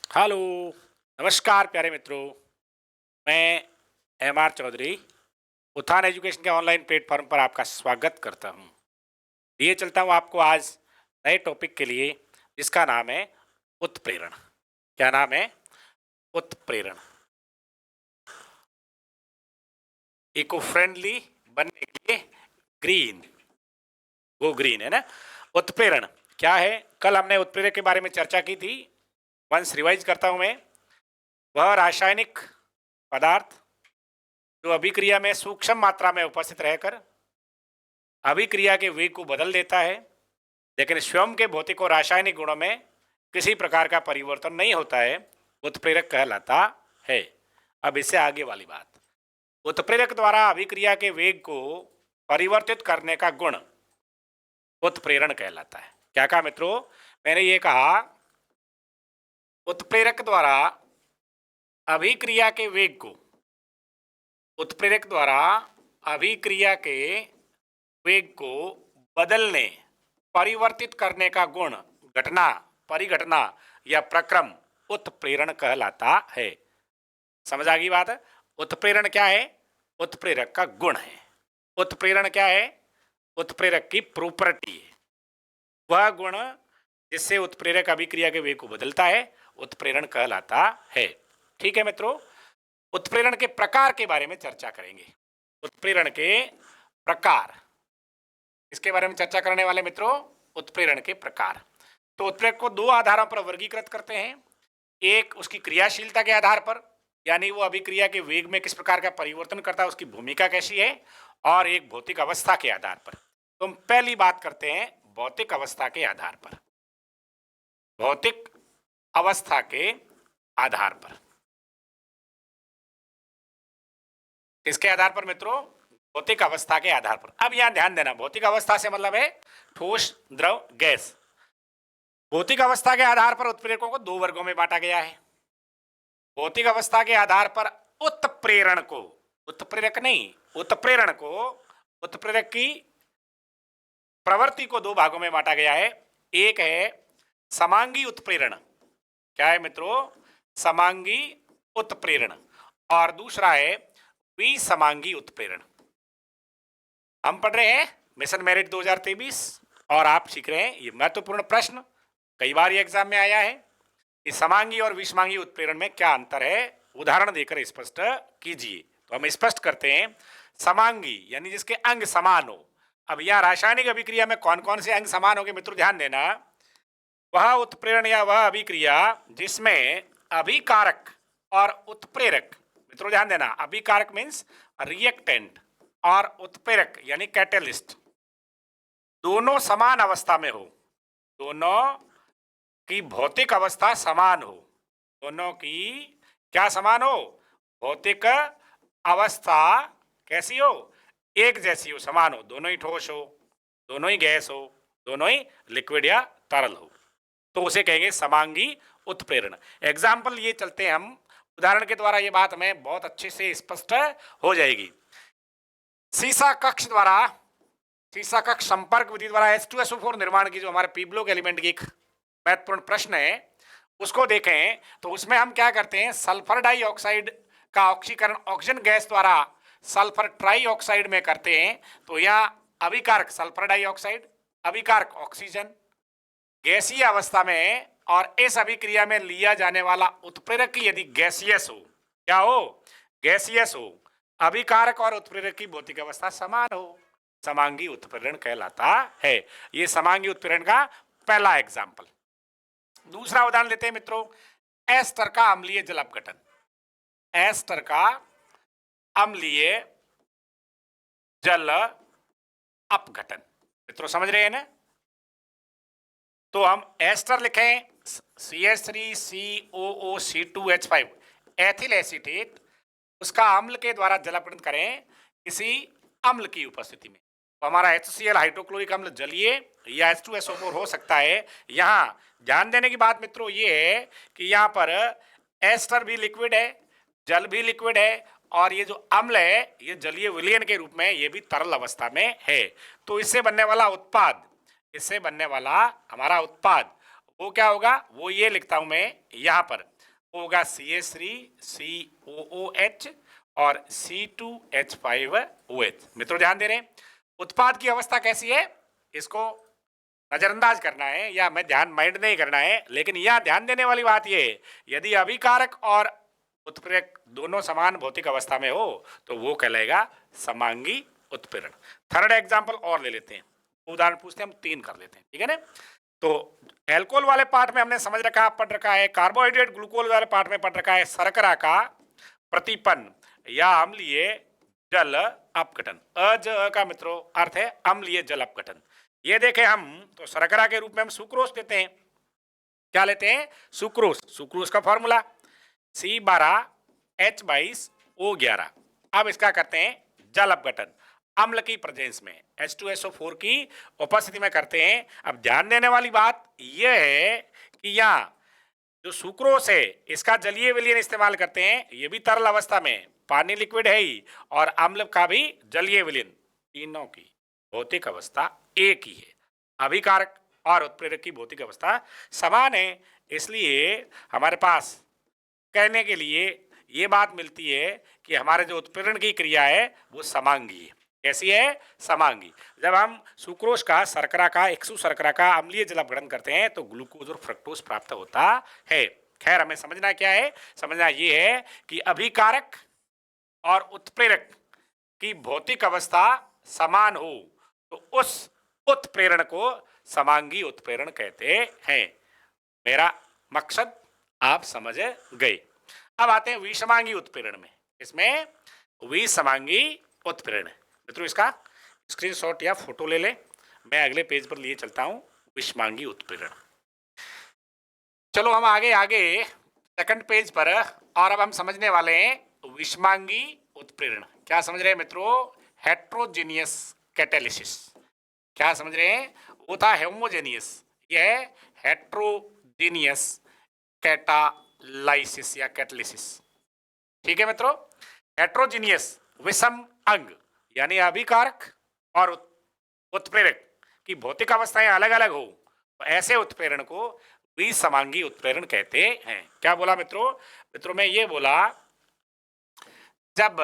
Hello. नमस्कार प्यारे मित्रों। मैं एम आर चौधरी उत्थान एजुकेशन के ऑनलाइन प्लेटफॉर्म पर आपका स्वागत करता हूं। लिए चलता हूं आपको आज नए टॉपिक के लिए, जिसका नाम है उत्प्रेरण। क्या नाम है? उत्प्रेरण। इको फ्रेंडली बनने के लिए ग्रीन, वो ग्रीन है ना। उत्प्रेरण क्या है? कल हमने उत्प्रेरक के बारे में चर्चा की थी। वंस रिवाइज करता हूं मैं। वह रासायनिक पदार्थ जो अभिक्रिया में सूक्ष्म मात्रा में उपस्थित रहकर अभिक्रिया के वेग को बदल देता है, लेकिन स्वयं के भौतिक और रासायनिक गुणों में किसी प्रकार का परिवर्तन नहीं होता है, उत्प्रेरक कहलाता है। अब इससे आगे वाली बात, उत्प्रेरक द्वारा अभिक्रिया के वेग को परिवर्तित करने का गुण उत्प्रेरण कहलाता है। क्या कहा मित्रों? मैंने ये कहा, उत्प्रेरक द्वारा अभिक्रिया के वेग को, उत्प्रेरक द्वारा अभिक्रिया के वेग को बदलने, परिवर्तित करने का गुण, घटना, परिघटना या प्रक्रम उत्प्रेरण कहलाता है। समझ आ गई बात? उत्प्रेरण क्या है? उत्प्रेरक का गुण है। उत्प्रेरण क्या है? उत्प्रेरक की प्रॉपर्टी है। वह गुण जिससे उत्प्रेरक अभिक्रिया के वेग को बदलता है, उत्प्रेरण कहलाता है। ठीक है मित्रों, उत्प्रेरण के प्रकार के बारे में चर्चा करेंगे। उत्प्रेरण के प्रकार, इसके बारे में चर्चा करने वाले मित्रों, उत्प्रेरण के प्रकार। तो उत्प्रेरक को दो आधारों पर वर्गीकृत करते हैं। एक उसकी क्रियाशीलता के आधार पर, यानी वो अभिक्रिया के वेग में किस प्रकार का परिवर्तन करता है, उसकी भूमिका कैसी है, और एक भौतिक अवस्था के आधार पर। तो हम पहली बात करते हैं भौतिक अवस्था के आधार पर। भौतिक अवस्था के आधार पर, किसके आधार पर मित्रों? भौतिक अवस्था के आधार पर। अब यहां ध्यान देना, भौतिक अवस्था से मतलब है ठोस, द्रव, गैस। भौतिक अवस्था के आधार पर उत्प्रेरकों को दो वर्गों में बांटा गया है। भौतिक अवस्था के आधार पर उत्प्रेरण को, उत्प्रेरक नहीं, उत्प्रेरण को, उत्प्रेरक की प्रवृत्ति को दो भागों में बांटा गया है। एक है समांगी उत्प्रेरण। क्या है मित्रों? समांगी उत्प्रेरण। और दूसरा है विसमांगी उत्प्रेरण। हम पढ़ रहे हैं मिशन मेरिट 2023 और आप सीख रहे हैं ये महत्वपूर्ण प्रश्न, कई बार ये एग्जाम में आया है कि समांगी और विषमांगी उत्प्रेरण में क्या अंतर है, उदाहरण देकर स्पष्ट कीजिए। तो हम स्पष्ट करते हैं। समांगी यानी जिसके अंग समान हो। अब यहां रासायनिक अभिक्रिया में कौन कौन से अंग समान होंगे मित्रों, ध्यान देना। वह उत्प्रेरण या वह अभिक्रिया जिसमें अभिकारक और उत्प्रेरक, मित्रों ध्यान देना, अभिकारक मीन्स रिएक्टेंट और उत्प्रेरक यानी कैटलिस्ट, दोनों समान अवस्था में हो। दोनों की भौतिक अवस्था समान हो। दोनों की क्या समान हो? भौतिक अवस्था कैसी हो? एक जैसी हो, समान हो। दोनों ही ठोस हो, दोनों ही गैस हो, दोनों ही लिक्विड या तरल हो, तो उसे कहेंगे समांगी उत्प्रेरण। एग्जाम्पल ये चलते हैं हम, उदाहरण के द्वारा ये बात हमें बहुत अच्छे से स्पष्ट हो जाएगी। सीसा कक्ष द्वारा, सीसा कक्ष संपर्क विधि द्वारा H2SO4 निर्माण की जो हमारे पी ब्लॉक एलिमेंट की एक महत्वपूर्ण प्रश्न है, उसको देखें तो उसमें हम क्या करते हैं, सल्फर डाइऑक्साइड का ऑक्सीकरण ऑक्सीजन गैस द्वारा सल्फर ट्राइऑक्साइड में करते हैं। तो यहाँ अभिकारक सल्फर डाइऑक्साइड, अभिकारक ऑक्सीजन गैसीय अवस्था में, और इस अभिक्रिया में लिया जाने वाला उत्प्रेरक यदि गैसियस हो, क्या हो? गैसियस हो, अभिकारक और उत्प्रेरक की भौतिक अवस्था समान हो, समांगी उत्प्रेरण कहलाता है। ये समांगी उत्प्रेरण का पहला एग्जाम्पल। दूसरा उदाहरण लेते हैं मित्रों, एस्टर का अम्लीय जल अपघटन। एस्टर का अम्लीय जल अपघटन, मित्रों समझ रहे हैं ना? तो हम एस्टर लिखें CH3COOC2H5 एथिल एसीटेट, उसका अम्ल के द्वारा जल अपघटन करें किसी अम्ल की उपस्थिति में, तो हमारा HCl हाइड्रोक्लोरिक अम्ल जलीय या H2SO4 हो सकता है। यहां ध्यान देने की बात मित्रों ये है कि यहां पर एस्टर भी लिक्विड है, जल भी लिक्विड है, और ये जो अम्ल है ये जलीय विलयन के रूप में, ये भी तरल अवस्था में है। तो इससे बनने वाला उत्पाद, इससे बनने वाला हमारा उत्पाद वो क्या होगा, वो ये लिखता हूं मैं यहां पर, वो होगा CH3COOH और C2H5OH। मित्रों ध्यान दे रहे हैं, उत्पाद की अवस्था कैसी है, इसको नजरअंदाज करना है या मैं ध्यान माइंड नहीं करना है, लेकिन यह ध्यान देने वाली बात यह है, यदि अभिकारक और उत्प्रेरक दोनों समान भौतिक अवस्था में हो तो वो कहलाएगा समांगी उत्प्रेरण। थर्ड एग्जांपल और ले लेते हैं, उदाहरण पूछते हैं, हम 3 कर लेते हैं, ठीक है ना। तो एल्कोहल वाले पार्ट में हमने समझ रखा, पढ़ रखा है, कार्बोहाइड्रेट ग्लूकोज वाले पार्ट में पढ़ रखा है शर्करा का प्रतिपन्न या अम्लीय जल अपघटन। अज का मित्रों अर्थ है अम्लीय जल अपघटन। ये देखें हम तो शर्करा के रूप में हम सुक्रोज लेते हैं, क्या लेते हैं, सुक्रोज। सुक्रोज का फॉर्मूला C12H22O11। अब इसका करते हैं जल अपघटन, अम्ल की प्रेजेंस में H2SO4 की उपस्थिति में करते हैं। अब ध्यान देने वाली बात यह है कि यहाँ जो सुक्रोज है इसका जलीय विलयन इस्तेमाल करते हैं, ये भी तरल अवस्था में, पानी लिक्विड है ही, और अम्ल का भी जलीय विलयन, तीनों की भौतिक अवस्था एक ही है। अभिकारक और उत्प्रेरक की भौतिक अवस्था समान है, इसलिए हमारे पास कहने के लिए ये बात मिलती है कि हमारे जो उत्प्रेरण की क्रिया है वो समांगी है। कैसी है, समांगी। जब हम सुक्रोज का शर्करा का एक्सु शर्करा का अम्लीय जल अपघटन करते हैं तो ग्लूकोज और फ्रक्टोज प्राप्त होता है। खैर हमें समझना क्या है, समझना ये है कि अभिकारक और उत्प्रेरक की भौतिक अवस्था समान हो तो उस उत्प्रेरण को समांगी उत्प्रेरण कहते हैं। मेरा मकसद आप समझ गए। अब आते हैं विषमांगी उत्प्रेरण में। इसमें विषमांगी उत्प्रेरण है मित्रों, इसका स्क्रीनशॉट या फोटो ले लें, मैं अगले पेज पर लिए चलता हूं। विषमांगी उत्प्रेरण, चलो हम आगे सेकंड पेज पर, और अब हम समझने वाले हैं विषमांगी उत्प्रेरण। क्या समझ रहे हैं मित्रों, हेट्रोजीनियस कैटालिसिस। क्या समझ रहे हैं, वो था होमोजेनियस, यह है हेट्रोजीनियस कैटालाइसिस या कैटालिसिस। ठीक है मित्रों, हेट्रोजीनियस विषम अंग यानी अभिकारक और उत्प्रेरक की भौतिक अवस्थाएं अलग अलग हो तो ऐसे उत्प्रेरण को विषमांगी उत्प्रेरण कहते हैं। क्या बोला मित्रों, मित्रों मैं ये बोला जब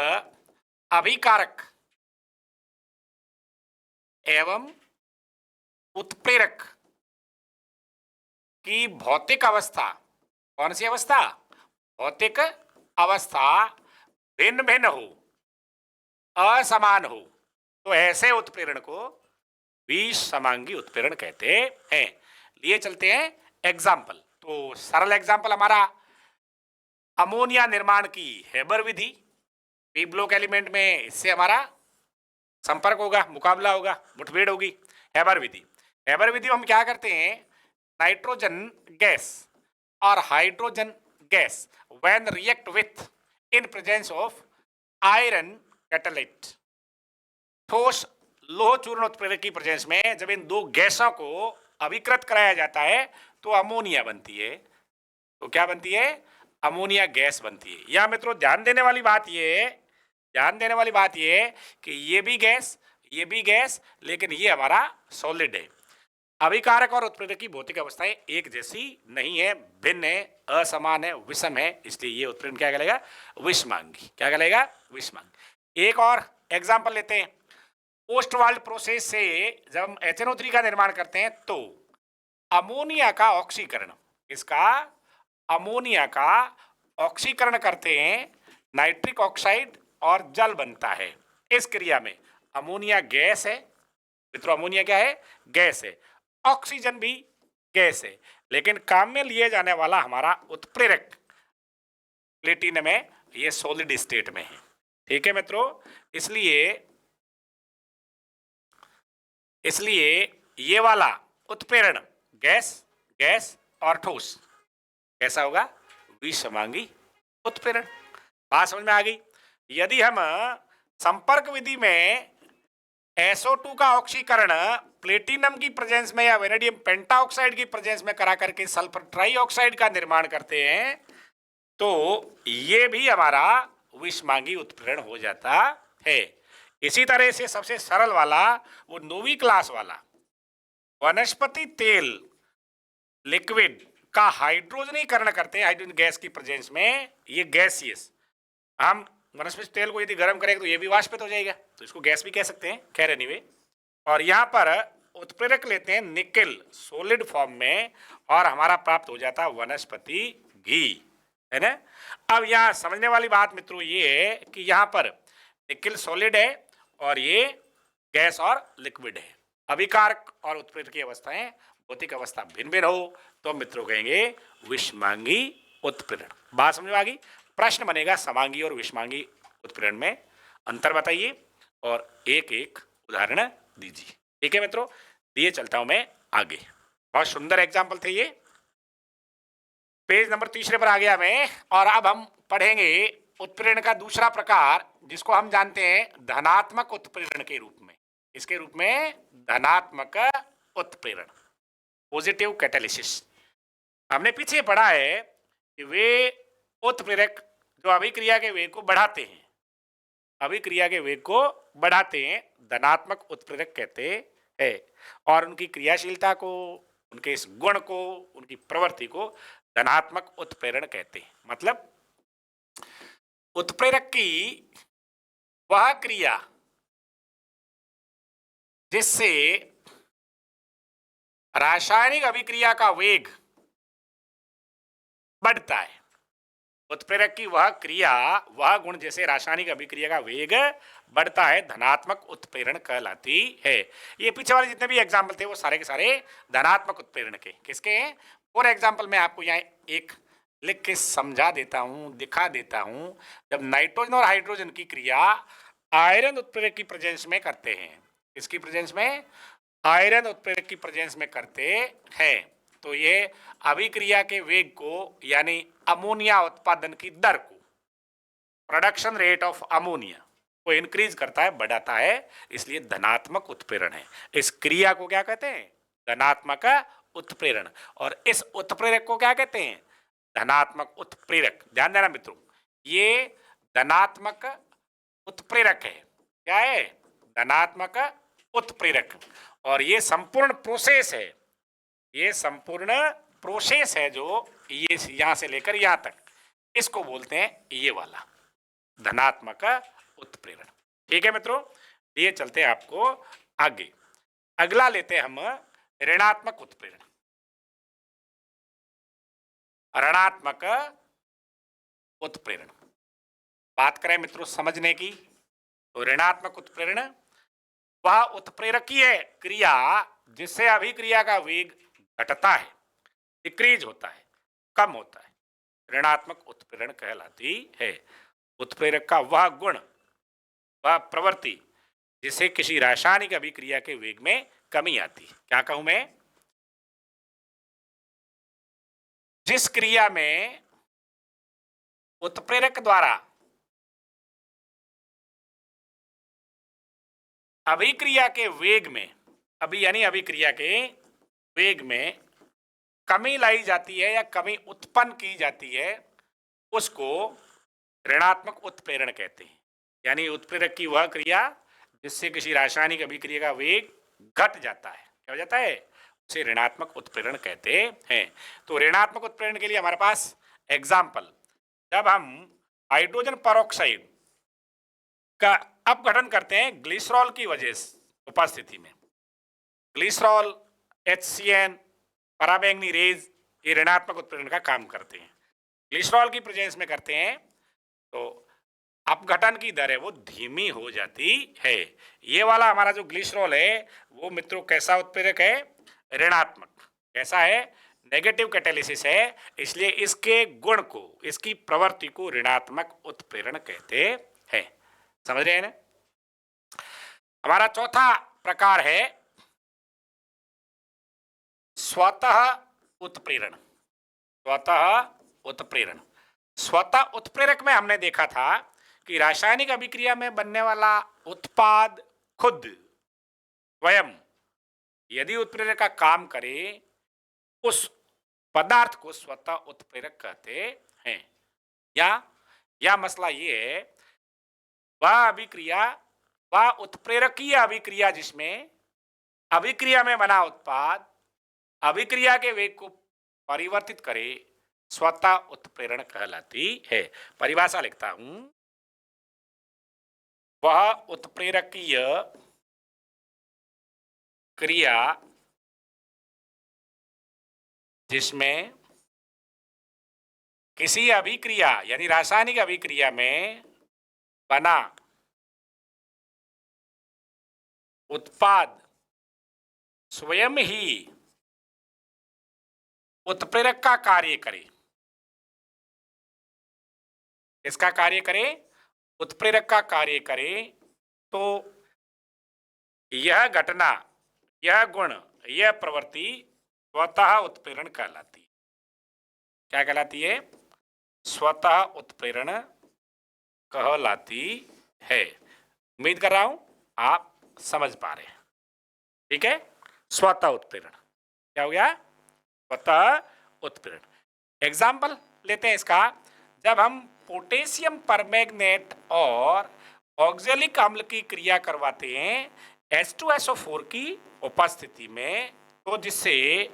अभिकारक एवं उत्प्रेरक की भौतिक अवस्था, कौन सी अवस्था, भौतिक अवस्था भिन्न भिन्न हो, असमान हो तो ऐसे उत्प्रेरण को विषमांगी उत्प्रेरण कहते हैं। लिए चलते हैं एग्जाम्पल। तो सरल एग्जाम्पल हमारा अमोनिया निर्माण की हेबर विधि, पी ब्लॉक एलिमेंट में इससे हमारा संपर्क होगा, मुकाबला होगा, मुठभेड़ होगी। हेबर विधि, हेबर विधि हम क्या करते हैं, नाइट्रोजन गैस और hydrogen gas when react with in presence of iron catalyst, ठोस लोह चूर्ण उत्प्रेरक की प्रेजेंस में जब इन दो गैसों को अभिकृत कराया जाता है तो अमोनिया बनती है। तो क्या बनती है, अमोनिया गैस बनती है। या मित्रों ध्यान देने वाली बात ये है, ध्यान देने वाली बात ये है कि ये भी गैस, ये भी गैस, लेकिन ये हमारा सॉलिड है। अभिकारक और उत्प्रेरक की भौतिक अवस्थाएं एक जैसी नहीं है, भिन्न है, असमान है, विषम है, इसलिए ये उत्प्रेरण क्या कहलाएगा, विषमांगी। क्या कहलाएगा, विषमांगी। एक और एग्जाम्पल लेते हैं। पोस्टवाल्ड प्रोसेस से जब हम HNO3 का निर्माण करते हैं तो अमोनिया का ऑक्सीकरण, इसका अमोनिया का ऑक्सीकरण करते हैं, नाइट्रिक ऑक्साइड और जल बनता है। इस क्रिया में अमोनिया गैस है मित्रों, अमोनिया क्या है, गैस है, ऑक्सीजन भी गैस है, लेकिन काम में लिए जाने वाला हमारा उत्प्रेरक प्लेटिनम है, ये सॉलिड स्टेट में है। ठीक है मित्रों, इसलिए ये वाला उत्प्रेरण गैस, गैस और ठोस कैसा होगा, विषमांगी उत्प्रेरण। बात समझ में आ गई। यदि हम संपर्क विधि में SO2 का ऑक्सीकरण प्लेटिनम की प्रेजेंस में या वेनेडियम पेंटाऑक्साइड की प्रेजेंस में करा करके सल्फर ट्राइऑक्साइड का निर्माण करते हैं तो ये भी हमारा विषमांगी उत्प्रेरण हो जाता है। इसी तरह से सबसे सरल वाला वो 9वीं क्लास वाला वनस्पति तेल लिक्विड का हाइड्रोजनीकरण करते हैं हाइड्रोजन गैस की प्रेजेंस में, ये गैसियस, हम वनस्पति तेल को यदि गर्म करेंगे तो ये भी वाष्पित हो जाएगा, तो इसको गैस भी कह सकते हैं, खैर एनीवे। और यहाँ पर उत्प्रेरक लेते हैं निकेल सॉलिड फॉर्म में और हमारा प्राप्त हो जाता है वनस्पति घी, है ना। अब यहाँ समझने वाली बात मित्रों ये है कि यहाँ पर निकेल सॉलिड है और ये गैस और लिक्विड है। अभिकारक और उत्प्रेरक की अवस्थाएं भौतिक अवस्था भिन्न भिन्न हो तो मित्रों कहेंगे विषमांगी उत्प्रेरण। बात समझ में आ गई। प्रश्न बनेगा समांगी और विषमांगी उत्प्रेरण में अंतर बताइए और एक एक उदाहरण दीजिए। ठीक है मित्रों, दिए चलता हूं मैं आगे। बहुत सुंदर एग्जाम्पल थे ये। पेज नंबर 3 पर आ गया मैं और अब हम पढ़ेंगे उत्प्रेरण का दूसरा प्रकार जिसको हम जानते हैं धनात्मक उत्प्रेरण के रूप में। इसके रूप में धनात्मक उत्प्रेरण, पॉजिटिव कैटालिसिस। हमने पीछे पढ़ा है कि वे उत्प्रेरक जो अभिक्रिया के वेग को बढ़ाते हैं, अभिक्रिया के वेग को बढ़ाते हैं, धनात्मक उत्प्रेरक कहते हैं। और उनकी क्रियाशीलता को, उनके इस गुण को, उनकी प्रवृत्ति को धनात्मक उत्प्रेरण कहते हैं। मतलब उत्प्रेरक की वह क्रिया जिससे रासायनिक अभिक्रिया का वेग बढ़ता है, उत्प्रेरक की वह क्रिया, वह गुण जैसे रासायनिक अभिक्रिया का वेग बढ़ता है, धनात्मक उत्प्रेरण कहलाती है। ये पीछे वाले जितने भी एग्जाम्पल थे वो सारे के सारे धनात्मक उत्प्रेरण के किसके हैं। फॉर एग्जाम्पल मैं आपको यहाँ एक लिख के समझा देता हूँ, दिखा देता हूँ। जब नाइट्रोजन और हाइड्रोजन की क्रिया आयरन उत्प्रेरक की प्रेजेंस में करते हैं, इसकी प्रेजेंस में, आयरन उत्प्रेरक की प्रेजेंस में करते हैं, तो ये अभिक्रिया के वेग को यानी अमोनिया उत्पादन की दर को, प्रोडक्शन रेट ऑफ अमोनिया को इंक्रीज करता है, बढ़ाता है, इसलिए धनात्मक उत्प्रेरण है। इस क्रिया को क्या कहते हैं, धनात्मक उत्प्रेरण। और इस उत्प्रेरक को क्या कहते हैं, धनात्मक उत्प्रेरक। ध्यान देना मित्रों, ये धनात्मक उत्प्रेरक है। क्या है, धनात्मक उत्प्रेरक। और ये संपूर्ण प्रोसेस है, ये संपूर्ण प्रोसेस है जो ये यहां से लेकर यहां तक, इसको बोलते हैं ये वाला धनात्मक उत्प्रेरण। ठीक है मित्रों, ये चलते हैं आपको आगे। अगला लेते हैं हम ऋणात्मक उत्प्रेरण। ऋणात्मक उत्प्रेरण बात करें मित्रों समझने की, तो ऋणात्मक उत्प्रेरण वह उत्प्रेरकीय क्रिया जिससे अभिक्रिया का वेग घटता है, डिक्रीज होता है, कम होता है, ऋणात्मक उत्प्रेरण कहलाती है। उत्प्रेरक का वह गुण, वह प्रवृत्ति जिससे किसी रासायनिक अभिक्रिया के वेग में कमी आती है। क्या कहूं मैं, जिस क्रिया में उत्प्रेरक द्वारा अभिक्रिया के वेग में, यानी अभिक्रिया के वेग में कमी लाई जाती है या कमी उत्पन्न की जाती है, उसको ऋणात्मक उत्प्रेरण कहते हैं। यानी उत्प्रेरक की वह क्रिया जिससे किसी रासायनिक अभिक्रिया का वेग घट जाता है, क्या हो जाता है, उसे ऋणात्मक उत्प्रेरण कहते हैं। तो ऋणात्मक उत्प्रेरण के लिए हमारे पास एग्जाम्पल, जब हम हाइड्रोजन परऑक्साइड का अपघटन करते हैं ग्लिसरॉल की वजह से उपस्थिति में, ग्लिसरॉल, HCN, पराबैंगनी रेज, ये ऋणात्मक उत्प्रेरण का काम करते हैं। ग्लिसरॉल की प्रेजेंस में करते हैं तो अपघटन की दर है वो धीमी हो जाती है। ये वाला हमारा जो ग्लिसरॉल है वो मित्रों कैसा उत्प्रेरक है, ऋणात्मक। कैसा है, नेगेटिव कैटालिसिस है, इसलिए इसके गुण को, इसकी प्रवृत्ति को ऋणात्मक उत्प्रेरण कहते हैं। समझ रहे हैं ना। हमारा चौथा प्रकार है स्वतः उत्प्रेरण। स्वतः उत्प्रेरण, स्वतः उत्प्रेरक में हमने देखा था कि रासायनिक अभिक्रिया में बनने वाला उत्पाद खुद स्वयं यदि उत्प्रेरक का काम करे, उस पदार्थ को स्वतः उत्प्रेरक कहते हैं। या मसला ये है, वह अभिक्रिया, वह उत्प्रेरकीय अभिक्रिया जिसमें अभिक्रिया में बना उत्पाद अभिक्रिया के वेग को परिवर्तित करे स्वतः उत्प्रेरण कहलाती है। परिभाषा लिखता हूं, वह उत्प्रेरकीय क्रिया जिसमें किसी अभिक्रिया यानी रासायनिक अभिक्रिया में बना उत्पाद स्वयं ही उत्प्रेरक का कार्य करे। इसका कार्य करे, उत्प्रेरक का कार्य करे, तो यह घटना, यह गुण, यह प्रवृत्ति स्वतः उत्प्रेरण कहलाती है। क्या कहलाती है? स्वतः उत्प्रेरण कहलाती है। उम्मीद कर रहा हूं आप समझ पा रहे हैं। ठीक है, स्वतः उत्प्रेरण क्या हो गया? स्वतः उत्प्रेरण। एग्जाम्पल लेते हैं इसका। जब हम पोटेशियम परमैंगनेट और ऑक्जेलिक अम्ल की क्रिया करवाते हैं H2SO4 की उपस्थिति में, तो जिससे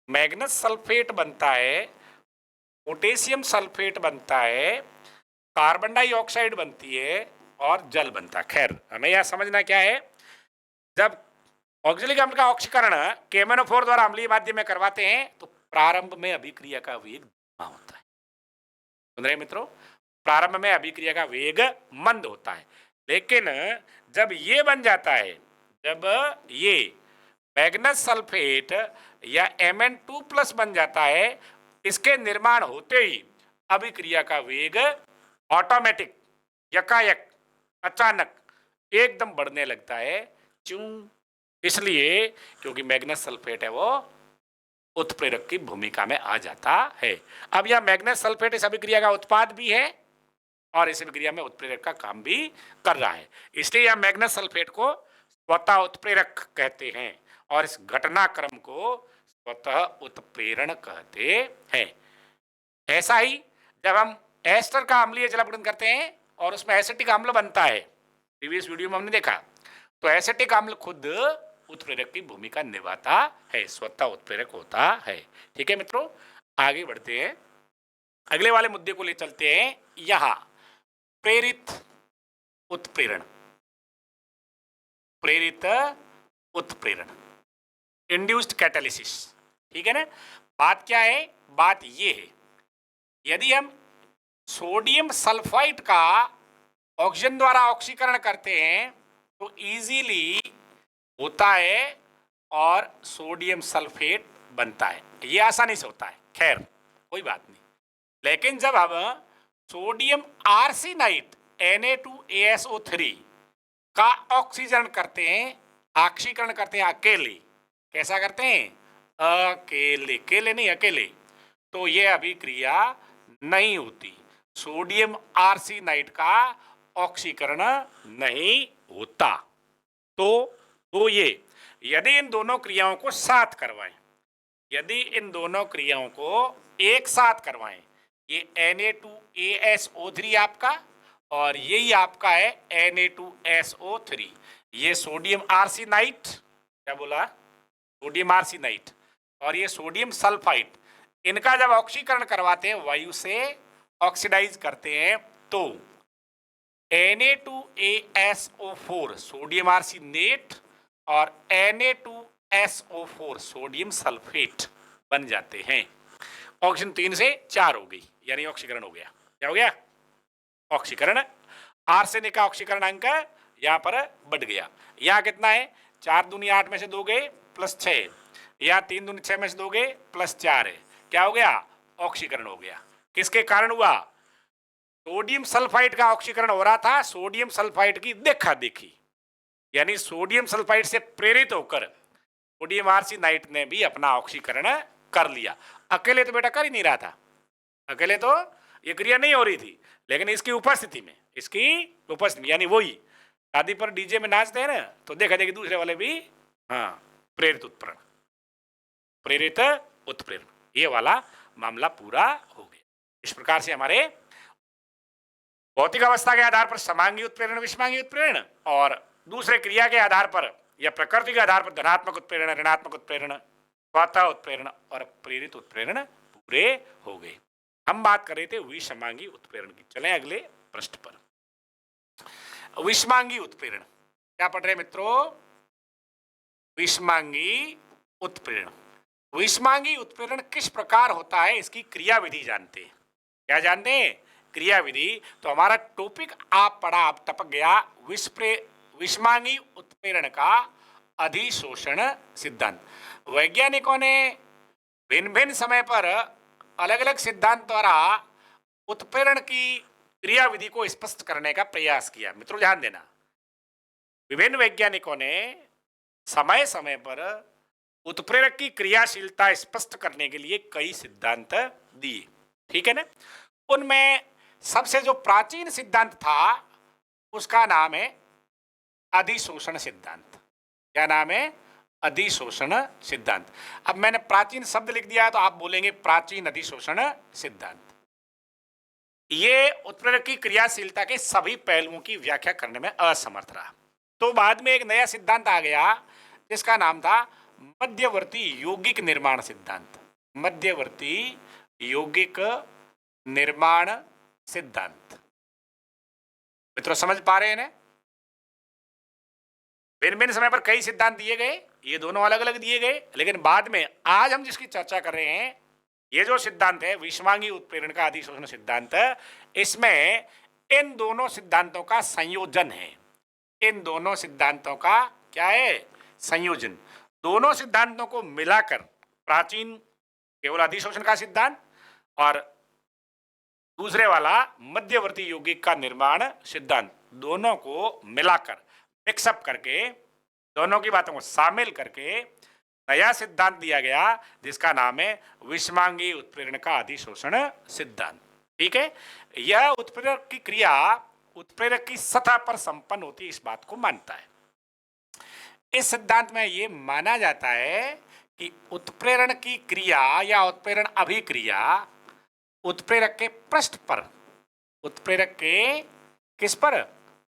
मैग्नेस सल्फेट बनता है, पोटेशियम सल्फेट बनता है, कार्बन डाइऑक्साइड बनती है और जल बनता है। खैर, हमें यह समझना क्या है, जब ऑक्जेलिक अम्ल का ऑक्सीकरण KMnO4 द्वारा अम्लीय माध्यम में करवाते हैं तो प्रारंभ में अभिक्रिया का वेग धीमा होता है। सुन रहे मित्रों, प्रारंभ में अभिक्रिया का वेग मंद होता है, लेकिन जब ये बन जाता है, जब ये मैग्नेस सल्फेट या Mn2+ बन जाता है, इसके निर्माण होते ही अभिक्रिया का वेग ऑटोमेटिक, यकायक, अचानक एकदम बढ़ने लगता है। क्यों? इसलिए क्योंकि मैग्नेस सल्फेट है वो उत्प्रेरक की भूमिका में आ जाता है। अब यह मैग्नेस सल्फेट इस अभिक्रिया का उत्पाद भी है और इस अभिक्रिया में उत्प्रेरक का काम भी कर रहा है, इसलिए यह मैग्नेस सल्फेट को स्वतः उत्प्रेरक कहते हैं और इस घटनाक्रम को स्वतः उत्प्रेरण कहते हैं। ऐसा ही जब हम एस्टर का अम्लीय जलावरण करते हैं और उसमें एसिटिक अम्ल बनता है, प्रीवियस वीडियो में हमने देखा, तो एसिटिक अम्ल खुद उत्प्रेरक की भूमिका निभाता है, स्वतः उत्प्रेरक होता है। ठीक है मित्रों, आगे बढ़ते हैं, अगले वाले मुद्दे को ले चलते हैं। यहां प्रेरित उत्प्रेरण, प्रेरित उत्प्रेरण, इंड्यूस्ड कैटालिसिस। ठीक है ना? बात क्या है? बात ये है, यदि हम सोडियम सल्फाइड का ऑक्सीजन द्वारा ऑक्सीकरण करते हैं तो इजीली होता है और सोडियम सल्फेट बनता है, ये आसानी से होता है। खैर कोई बात नहीं, लेकिन जब हम सोडियम आर्सेनाइट Na2ASO3 का ऑक्सीजन करते हैं, ऑक्सीकरण करते हैं अकेले, कैसा करते हैं? अकेले, अकेले नहीं, अकेले, तो ये अभिक्रिया नहीं होती, सोडियम आर्सेनाइट का ऑक्सीकरण नहीं होता। तो ये यदि इन दोनों क्रियाओं को साथ करवाएं, यदि इन दोनों क्रियाओं को एक साथ करवाएं, ये Na2ASO3 आपका और यही आपका है Na2SO3, ये सोडियम आर्सेनाइट, क्या बोला? सोडियम आर्सेनाइट, और ये सोडियम सल्फाइड, इनका जब ऑक्सीकरण करवाते हैं, वायु से ऑक्सीडाइज करते हैं, तो Na2ASO4 सोडियम आर्सेनेट और Na2SO4 सोडियम सल्फेट बन जाते हैं। ऑक्सीजन 3 से 4 हो गई, यानी ऑक्सीकरण हो गया। क्या हो गया? ऑक्सीकरण। आर्सेनिक का ऑक्सीकरण अंक यहां पर बढ़ गया। यहां कितना है? 4 दूनी 8 में से 2 गए प्लस 6, या 3 दूनी 6 में से 2 गए प्लस 4 है। क्या हो गया? ऑक्सीकरण हो गया। किसके कारण हुआ? सोडियम सल्फाइड का ऑक्सीकरण हो रहा था, सोडियम सल्फाइड की देखा देखी, यानी सोडियम सल्फाइड से प्रेरित होकर सोडियम आर्सेनाइट ने भी अपना ऑक्सीकरण कर लिया। अकेले तो बेटा कर ही नहीं रहा था, अकेले तो ये क्रिया नहीं हो रही थी, लेकिन इसकी उपस्थिति में, इसकी उपस्थिति यानी वही शादी पर डीजे में नाचते हैं ना, तो देखा देखी दूसरे वाले भी हाँ प्रेरित उत्प्रेरण, प्रेरित उत्प्रेरण, ये वाला मामला पूरा हो गया। इस प्रकार से हमारे भौतिक अवस्था के आधार पर समांगी उत्प्रेरण, विषमांगी उत्प्रेरण, और दूसरे क्रिया के आधार पर या प्रकृति के आधार पर धनात्मक उत्प्रेरण, ऋणात्मक उत्प्रेरण, स्वतः उत्प्रेरण और प्रेरित उत्प्रेरण पूरे हो गए। हम बात कर रहे थे विषमांगी उत्प्रेरण की। चलें अगले पृष्ठ पर। विषमांगी उत्प्रेरण क्या पढ़ रहे हैं मित्रों? विषमांगी उत्प्रेरण। विषमांगी उत्प्रेरण किस प्रकार होता है, इसकी क्रिया विधि जानते हैं। क्या जानते हैं? क्रिया विधि। तो हमारा टॉपिक आप पढ़ा, आप टपक गया, विषमांगी उत्प्रेरण का अधिशोषण सिद्धांत। वैज्ञानिकों ने भिन्न भिन्न समय पर अलग अलग सिद्धांत द्वारा उत्प्रेरण की क्रिया विधि को स्पष्ट करने का प्रयास किया। मित्रों ध्यान देना, विभिन्न वैज्ञानिकों ने समय समय पर उत्प्रेरक की क्रियाशीलता स्पष्ट करने के लिए कई सिद्धांत दिए। ठीक है ना? उनमें सबसे जो प्राचीन सिद्धांत था उसका नाम है अधिशोषण सिद्धांत। क्या नाम है? अधिशोषण सिद्धांत। अब मैंने प्राचीन शब्द लिख दिया है तो आप बोलेंगे प्राचीन अधिशोषण सिद्धांत। ये उत्प्रेरक की क्रियाशीलता के सभी पहलुओं की व्याख्या करने में असमर्थ रहा। तो बाद में एक नया सिद्धांत आ गया जिसका नाम था मध्यवर्ती यौगिक निर्माण सिद्धांत। मध्यवर्ती यौगिक निर्माण सिद्धांत। मित्रों समझ पा रहे हैं ना? भिन्न भिन्न समय पर कई सिद्धांत दिए गए, ये दोनों अलग अलग दिए गए, लेकिन बाद में आज हम जिसकी चर्चा कर रहे हैं ये जो सिद्धांत है विषमांगी उत्प्रेरण का अधिशोषण सिद्धांत, इसमें इन दोनों सिद्धांतों का संयोजन है। इन दोनों सिद्धांतों का क्या है? संयोजन। दोनों सिद्धांतों को मिलाकर प्राचीन केवल अधिशोषण का सिद्धांत और दूसरे वाला मध्यवर्ती यौगिक का निर्माण सिद्धांत, दोनों को मिलाकर मिक्सअप करके, दोनों की बातों को शामिल करके नया सिद्धांत दिया गया जिसका नाम है विषमांगी उत्प्रेरण का अधिशोषण सिद्धांत। ठीक है? यह उत्प्रेरक की क्रिया उत्प्रेरक की सतह पर संपन्न होती है, इस बात को मानता है। इस सिद्धांत में यह माना जाता है कि उत्प्रेरण की क्रिया या उत्प्रेरण अभिक्रिया उत्प्रेरक के पृष्ठ पर, उत्प्रेरक के किस पर?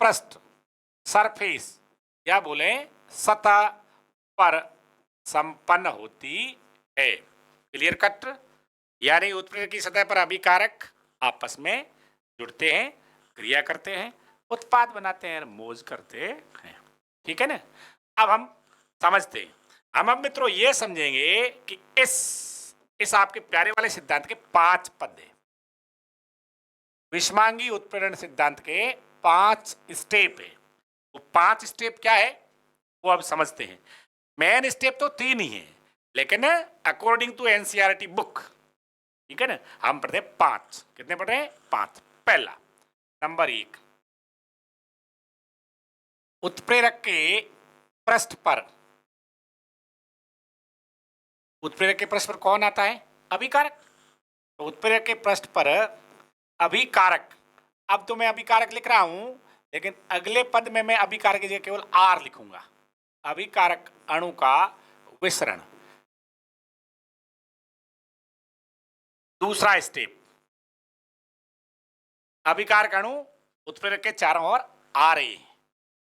पृष्ठ, सरफेस या बोले सतह पर संपन्न होती है। Clear cut? यानी उत्प्रेरक की सतह पर अभिकारक आपस में जुड़ते हैं, क्रिया करते हैं, उत्पाद बनाते हैं, मौज करते हैं। ठीक है ना? अब हम समझते हैं। हम अब मित्रों ये समझेंगे कि इस आपके प्यारे वाले सिद्धांत के 5 पद हैं। विषमांगी उत्प्रेरण सिद्धांत के 5 स्टेप है। वो 5 स्टेप क्या है वो अब समझते हैं। मेन स्टेप तो 3 ही है, लेकिन अकॉर्डिंग टू एनसीईआरटी बुक, ठीक है ना, हम पढ़ते हैं 5। कितने पढ़ रहे हैं? 5। पहला, नंबर 1, उत्प्रेरक के पृष्ठ पर, उत्प्रेरक के पृष्ठ पर कौन आता है? अभिकारक। तो उत्प्रेरक के पृष्ठ पर अभिकारक, अब तो मैं अभिकारक लिख रहा हूं लेकिन अगले पद में मैं अभिकारक की जगह केवल आर लिखूंगा। अभिकारक अणु का विसरण। दूसरा स्टेप, अभिकारक अणु उत्प्रेरक के चारों ओर आ रहे हैं,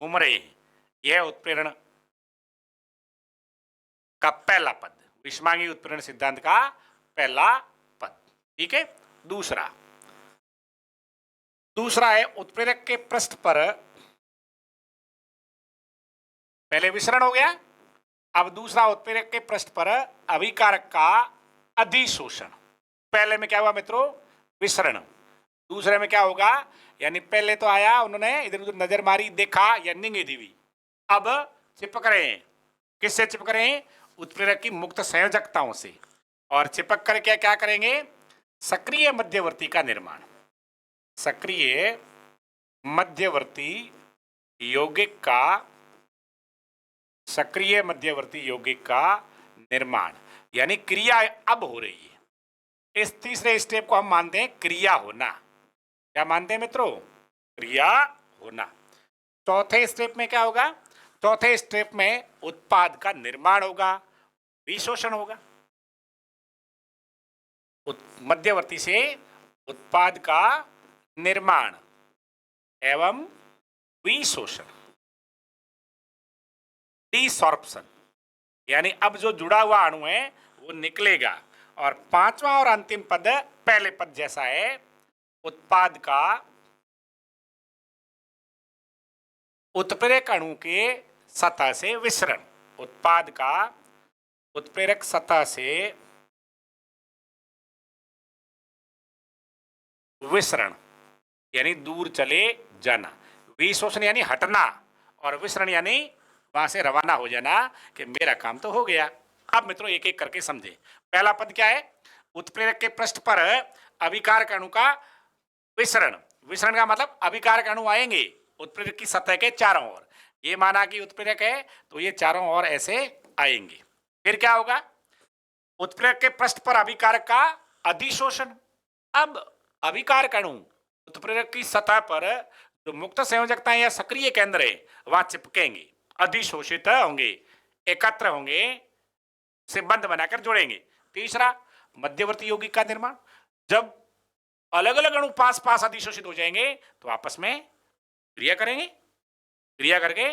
घूम रहे हैं। यह उत्प्रेरण का पहला पद, विषमांगी उत्प्रेरण सिद्धांत का पहला पद। ठीक है? दूसरा है उत्प्रेरक के पृष्ठ पर, पहले विसरण हो गया, अब दूसरा उत्प्रेरक के पृष्ठ पर अभिकारक का अधिशोषण। पहले में क्या हुआ मित्रों? विसरण। दूसरे में क्या होगा? यानी पहले तो आया, उन्होंने इधर उधर नजर मारी, देखा या निंगे दीवी, अब चिपक रहे हैं। किससे चिपक रहे हैं? उत्प्रेरक की मुक्त संयोजकताओं से। और चिपक कर क्या करेंगे? सक्रिय मध्यवर्ती का निर्माण। सक्रिय मध्यवर्ती यौगिक का, सक्रिय मध्यवर्ती यौगिक का निर्माण, यानी क्रिया अब हो रही है। इस तीसरे स्टेप को हम मानते हैं क्रिया होना। क्या मानते हैं मित्रों? क्रिया होना। चौथे स्टेप में क्या होगा? चौथे स्टेप में उत्पाद का निर्माण होगा, विशोषण होगा। मध्यवर्ती से उत्पाद का निर्माण एवं विशोषण, डिसॉर्प्शन, यानी अब जो जुड़ा हुआ अणु है वो निकलेगा। और पांचवा और अंतिम पद पहले पद जैसा है, उत्पाद का उत्प्रेरक अणु के सतह से विसरण। उत्पाद का उत्प्रेरक सतह से विसरण यानी दूर चले जाना। विशोषण यानी हटना, और विसरण यानी वहां से रवाना हो जाना कि मेरा काम तो हो गया। अब मित्रों एक एक करके समझे। पहला पद क्या है? उत्प्रेरक के पृष्ठ पर अभिकारक अणु का विसरण। विसरण का मतलब अभिकारक अणु आएंगे उत्प्रेरक की सतह के चारों ओर। ये माना कि उत्प्रेरक है तो ये चारों ओर ऐसे आएंगे। फिर क्या होगा? उत्प्रेरक के पृष्ठ पर अभिकारक का अधिशोषण। अब अभिकारक अणु उत्प्रेरक की सतह पर जो मुक्त संयोजकता या सक्रिय केंद्र है वहां चिपकेंगे, अधिशोषित होंगे, एकत्र होंगे, से बंध बनाकर जुड़ेंगे। तीसरा, मध्यवर्ती यौगिक का निर्माण। जब अलग अलग अणु पास पास अधिशोषित हो जाएंगे तो आपस में क्रिया करेंगे, क्रिया करके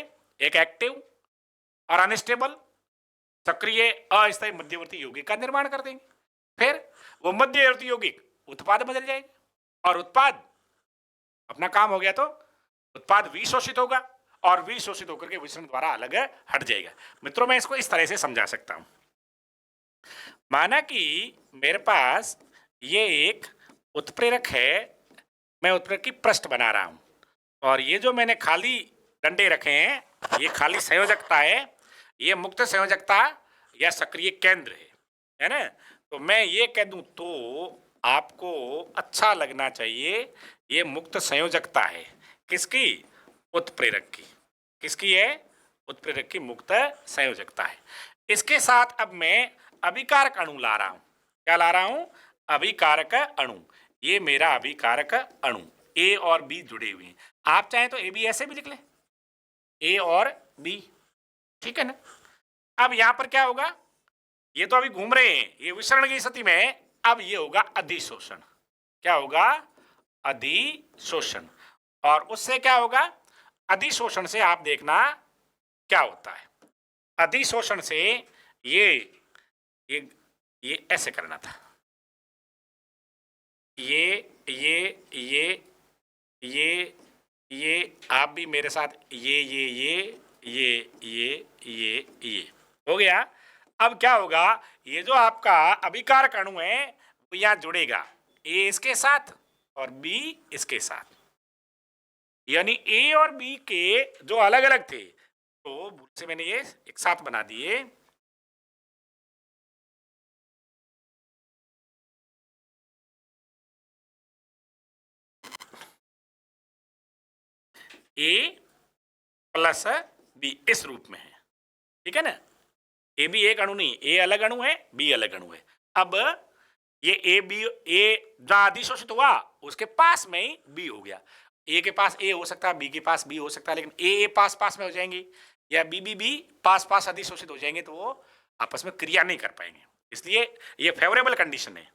एक एक्टिव और अनस्टेबल सक्रिय अस्थायी मध्यवर्ती यौगिक का निर्माण कर देंगे। फिर वो मध्यवर्ती यौगिक उत्पाद बदल जाएंगे और उत्पाद अपना काम हो गया तो उत्पाद विशोषित होगा और विशोषित होकर के विसरण द्वारा अलग हट जाएगा। मित्रों मैं इसको इस तरह से समझा सकता हूं। माना कि मेरे पास ये एक उत्प्रेरक है, मैं उत्प्रेरक की पृष्ठ बना रहा हूं, और ये जो मैंने खाली डंडे रखे हैं ये खाली संयोजकता है, ये मुक्त संयोजकता या सक्रिय केंद्र है ना। तो मैं ये कह दूं तो आपको अच्छा लगना चाहिए, ये मुक्त संयोजकता है किसकी? उत्प्रेरक की। किसकी है? उत्प्रेरक की मुक्त संयोजकता है। इसके साथ अब मैं अभिकारक अणु ला रहा हूं। क्या ला रहा हूं? अभिकारक अणु। ये मेरा अभिकारक अणु, ए और बी जुड़े हुए हैं। आप चाहें तो ए बी ऐसे भी लिख लें, ए और बी, ठीक है ना। अब यहां पर क्या होगा? ये तो अभी घूम रहे हैं, ये विसरण की स्थिति में। अब ये होगा अधिशोषण। क्या होगा? अधिशोषण। और उससे क्या होगा? अधिशोषण से आप देखना क्या होता है। अधिशोषण से ये ऐसे करना था, ये आप भी मेरे साथ ये हो गया। अब क्या होगा? ये जो आपका अभिकारक अणु है वो यहां जुड़ेगा, ए इसके साथ और बी इसके साथ। यानी ए और बी के जो अलग अलग थे तो भूल से मैंने ये एक साथ बना दिए। ए प्लस बी इस रूप में है, ठीक है ना। ए बी एक अणु नहीं, ए अलग अणु है, बी अलग अणु है। अब ये ए बी, ए जहां अधिशोषित हुआ उसके पास में ही बी हो गया। ए के पास ए हो सकता है, बी के पास बी हो सकता है, लेकिन ए पास पास में हो जाएंगे या बी पास पास अधिशोषित हो जाएंगे तो वो आपस में क्रिया नहीं कर पाएंगे। इसलिए ये फेवरेबल कंडीशन है,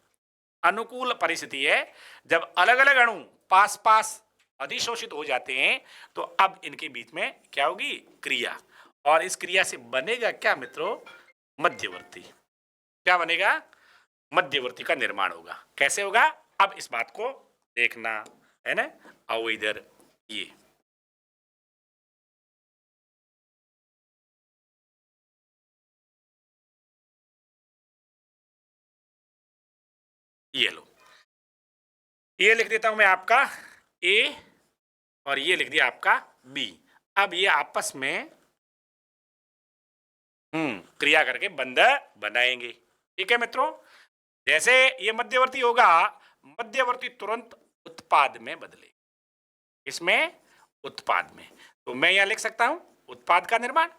अनुकूल परिस्थिति है। जब अलग अलग अणु पास पास अधिशोषित हो जाते हैं तो अब इनके बीच में क्या होगी? क्रिया। और इस क्रिया से बनेगा क्या मित्रों? मध्यवर्ती। क्या बनेगा? मध्यवर्ती का निर्माण होगा। कैसे होगा? अब इस बात को देखना है ना। आओ इधर, ये लो, ये लिख देता हूं मैं आपका ए और ये लिख दिया आपका बी। अब ये आपस में क्रिया करके बंध बनाएंगे, ठीक है मित्रों। जैसे ये मध्यवर्ती होगा, मध्यवर्ती तुरंत उत्पाद में बदले। इसमें उत्पाद में, तो मैं यहां लिख सकता हूं उत्पाद का निर्माण।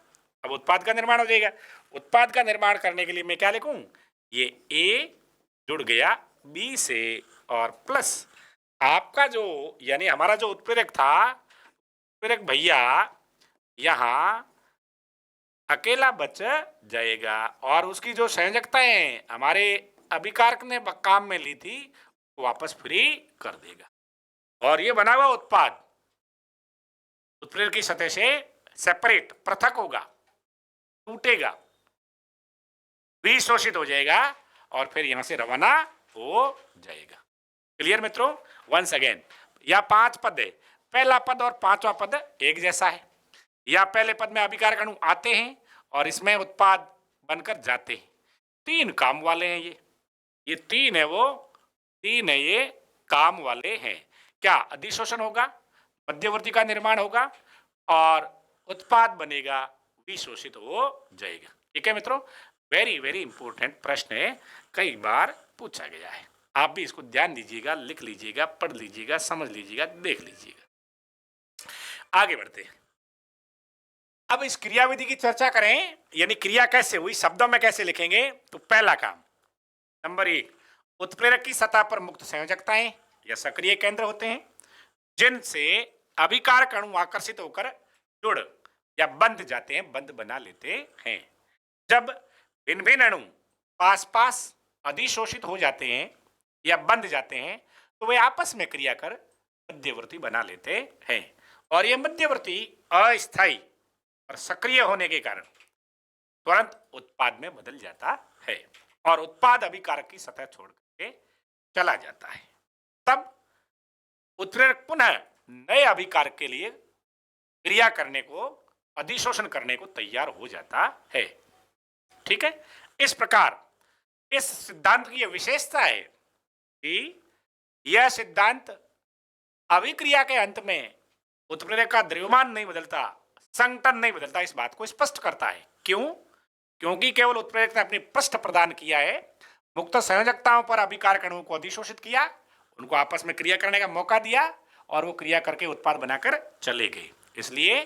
अब उत्पाद का निर्माण हो जाएगा। उत्पाद का निर्माण करने के लिए मैं क्या लिखूं? ये ए जुड़ गया बी से और प्लस आपका जो यानी हमारा जो उत्प्रेरक था, उत्प्रेरक भैया यहां अकेला बच जाएगा और उसकी जो संयोजकताएं हमारे अभिकारक ने काम में ली थी वापस फ्री कर देगा। और ये बना हुआ उत्पाद उत्प्रेरक की सतह से सेपरेट, पृथक होगा, टूटेगा विशोषित हो जाएगा और फिर यहां से रवाना हो जाएगा। क्लियर मित्रों? वंस अगेन, या 5 पद है, पहला पद और 5वां पद एक जैसा है, या पहले पद में अभिकारक अणु आते हैं और इसमें उत्पाद बनकर जाते हैं। 3 काम वाले हैं ये 3 है, वो 3 है, ये काम वाले हैं। क्या अधिशोषण होगा, मध्यवर्ती का निर्माण होगा और उत्पाद बनेगा, विशोषित हो जाएगा। ठीक है मित्रों, वेरी वेरी इंपॉर्टेंट प्रश्न है, कई बार पूछा गया है। आप भी इसको ध्यान दीजिएगा, लिख लीजिएगा, पढ़ लीजिएगा, समझ लीजिएगा, देख लीजिएगा। आगे बढ़ते हैं। अब इस क्रियाविधि की चर्चा करें, यानी क्रिया कैसे हुई, शब्दों में कैसे लिखेंगे। तो पहला काम, नंबर 1, उत्प्रेरक की सतह पर मुक्त संयोजकताएं या सक्रिय केंद्र होते हैं जिनसे अभिकारक अणु आकर्षित होकर जुड़ या बंध जाते हैं, बंध बना लेते हैं। जब भिन्न भिन्न अणु पास पास अधिशोषित हो जाते हैं या बंध जाते हैं तो वे आपस में क्रिया कर मध्यवर्ती बना लेते हैं और यह मध्यवर्ती अस्थायी और सक्रिय होने के कारण तुरंत उत्पाद में बदल जाता है और उत्पाद अभिकारक की सतह छोड़ करके चला जाता है। तब उत्प्रेरक पुनः नए अभिकारक के लिए क्रिया करने को, अधिशोषण करने को तैयार हो जाता है। ठीक है, इस प्रकार इस सिद्धांत की यह विशेषता है कि यह सिद्धांत अभिक्रिया के अंत में उत्प्रेरक का द्रव्यमान नहीं बदलता, संघटन नहीं बदलता, इस बात को स्पष्ट करता है। क्यों? क्योंकि केवल उत्प्रेरक ने अपनी पृष्ठ प्रदान किया है, मुक्त संयोजकताओं पर अभिकारक अणुओं को अधिशोषित किया, उनको आपस में क्रिया करने का मौका दिया और वो क्रिया करके उत्पाद बनाकर चले गए। इसलिए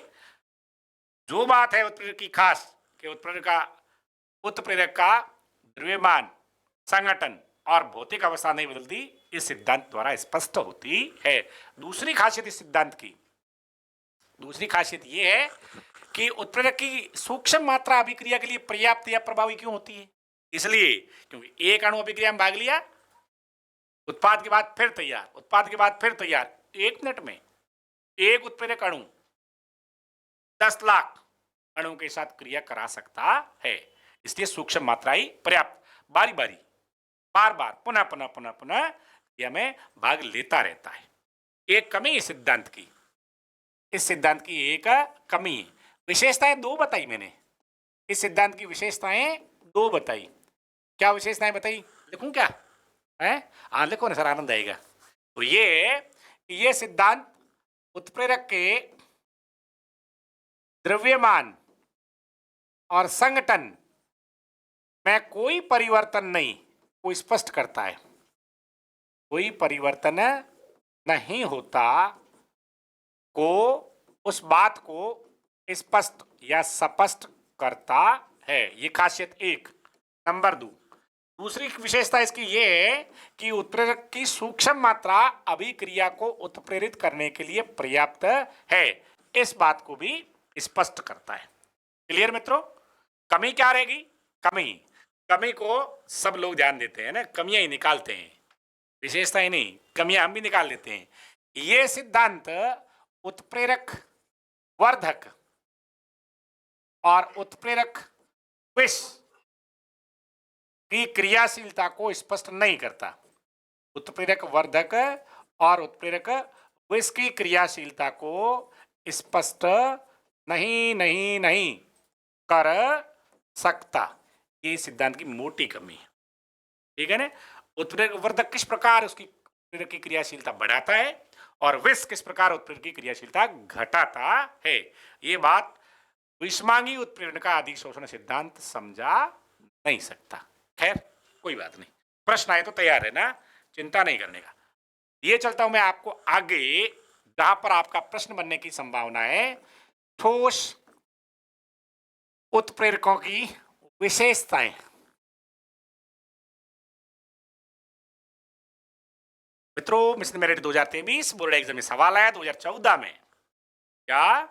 जो बात है उत्प्रेरक की खास कि उत्प्रेरक का द्रव्यमान, संघटन और भौतिक अवस्था नहीं बदलती, इस सिद्धांत द्वारा स्पष्ट होती है। दूसरी खासियत इस सिद्धांत की, दूसरी खासियत यह है कि उत्प्रेरक की सूक्ष्म मात्रा अभिक्रिया के लिए पर्याप्त या प्रभावी क्यों होती है? इसलिए क्योंकि एक अणु अभिक्रिया में भाग लिया, उत्पाद के बाद फिर तैयार, उत्पाद के बाद फिर तैयार, 1 मिनट में एक उत्प्रेरक अणु 10 लाख अणु के साथ क्रिया करा सकता है। इसलिए सूक्ष्म मात्रा ही पर्याप्त, बारी बारी, बार बार, पुनः पुनः पुनः पुनः क्रिया में भाग लेता रहता है। एक कमी इस सिद्धांत की, इस सिद्धांत की एक कमी है। विशेषताएं 2 बताई मैंने, इस सिद्धांत की विशेषताएं 2 बताई। क्या विशेषताएं बताई, लिखूं क्या है? हाँ लिखो ना सर, आनंद आएगा। तो ये सिद्धांत उत्प्रेरक के द्रव्यमान और संघटन में कोई परिवर्तन नहीं को स्पष्ट करता है। कोई परिवर्तन नहीं होता को, उस बात को स्पष्ट या स्पष्ट करता है। ये खासियत 1। नंबर 2, दूसरी विशेषता इसकी ये है कि उत्प्रेरक की सूक्ष्म मात्रा अभिक्रिया को उत्प्रेरित करने के लिए पर्याप्त है, इस बात को भी स्पष्ट करता है। क्लियर मित्रों? कमी क्या रहेगी? कमी को सब लोग ध्यान देते हैं ना, कमियां ही निकालते हैं, विशेषताएं नहीं, कमियां हम भी निकाल लेते हैं। ये सिद्धांत उत्प्रेरक वर्धक और उत्प्रेरक विष की क्रियाशीलता को स्पष्ट नहीं करता। उत्प्रेरक वर्धक और उत्प्रेरक विष की क्रियाशीलता को स्पष्ट नहीं कर सकता। ये सिद्धांत की मोटी कमी है। ठीक है ना? उत्प्रेरक वर्धक किस प्रकार उसकी उत्प्रेरक की क्रियाशीलता बढ़ाता है और विष किस प्रकार उत्प्रेरक की क्रियाशीलता घटाता है। ये बात विषमांगी उत्प्रेरण का अधिशोषण सिद्धांत समझा नहीं सकता। खैर कोई बात नहीं, प्रश्न आए तो तैयार है ना, चिंता नहीं करने का। ये चलता हूं मैं आपको आगे, जहां पर आपका प्रश्न बनने की संभावना है, ठोस उत्प्रेरकों की विशेषताएं। मित्रों, मिशन मेरिट 2023 बोर्ड एग्जाम में सवाल आया 2014 में, क्या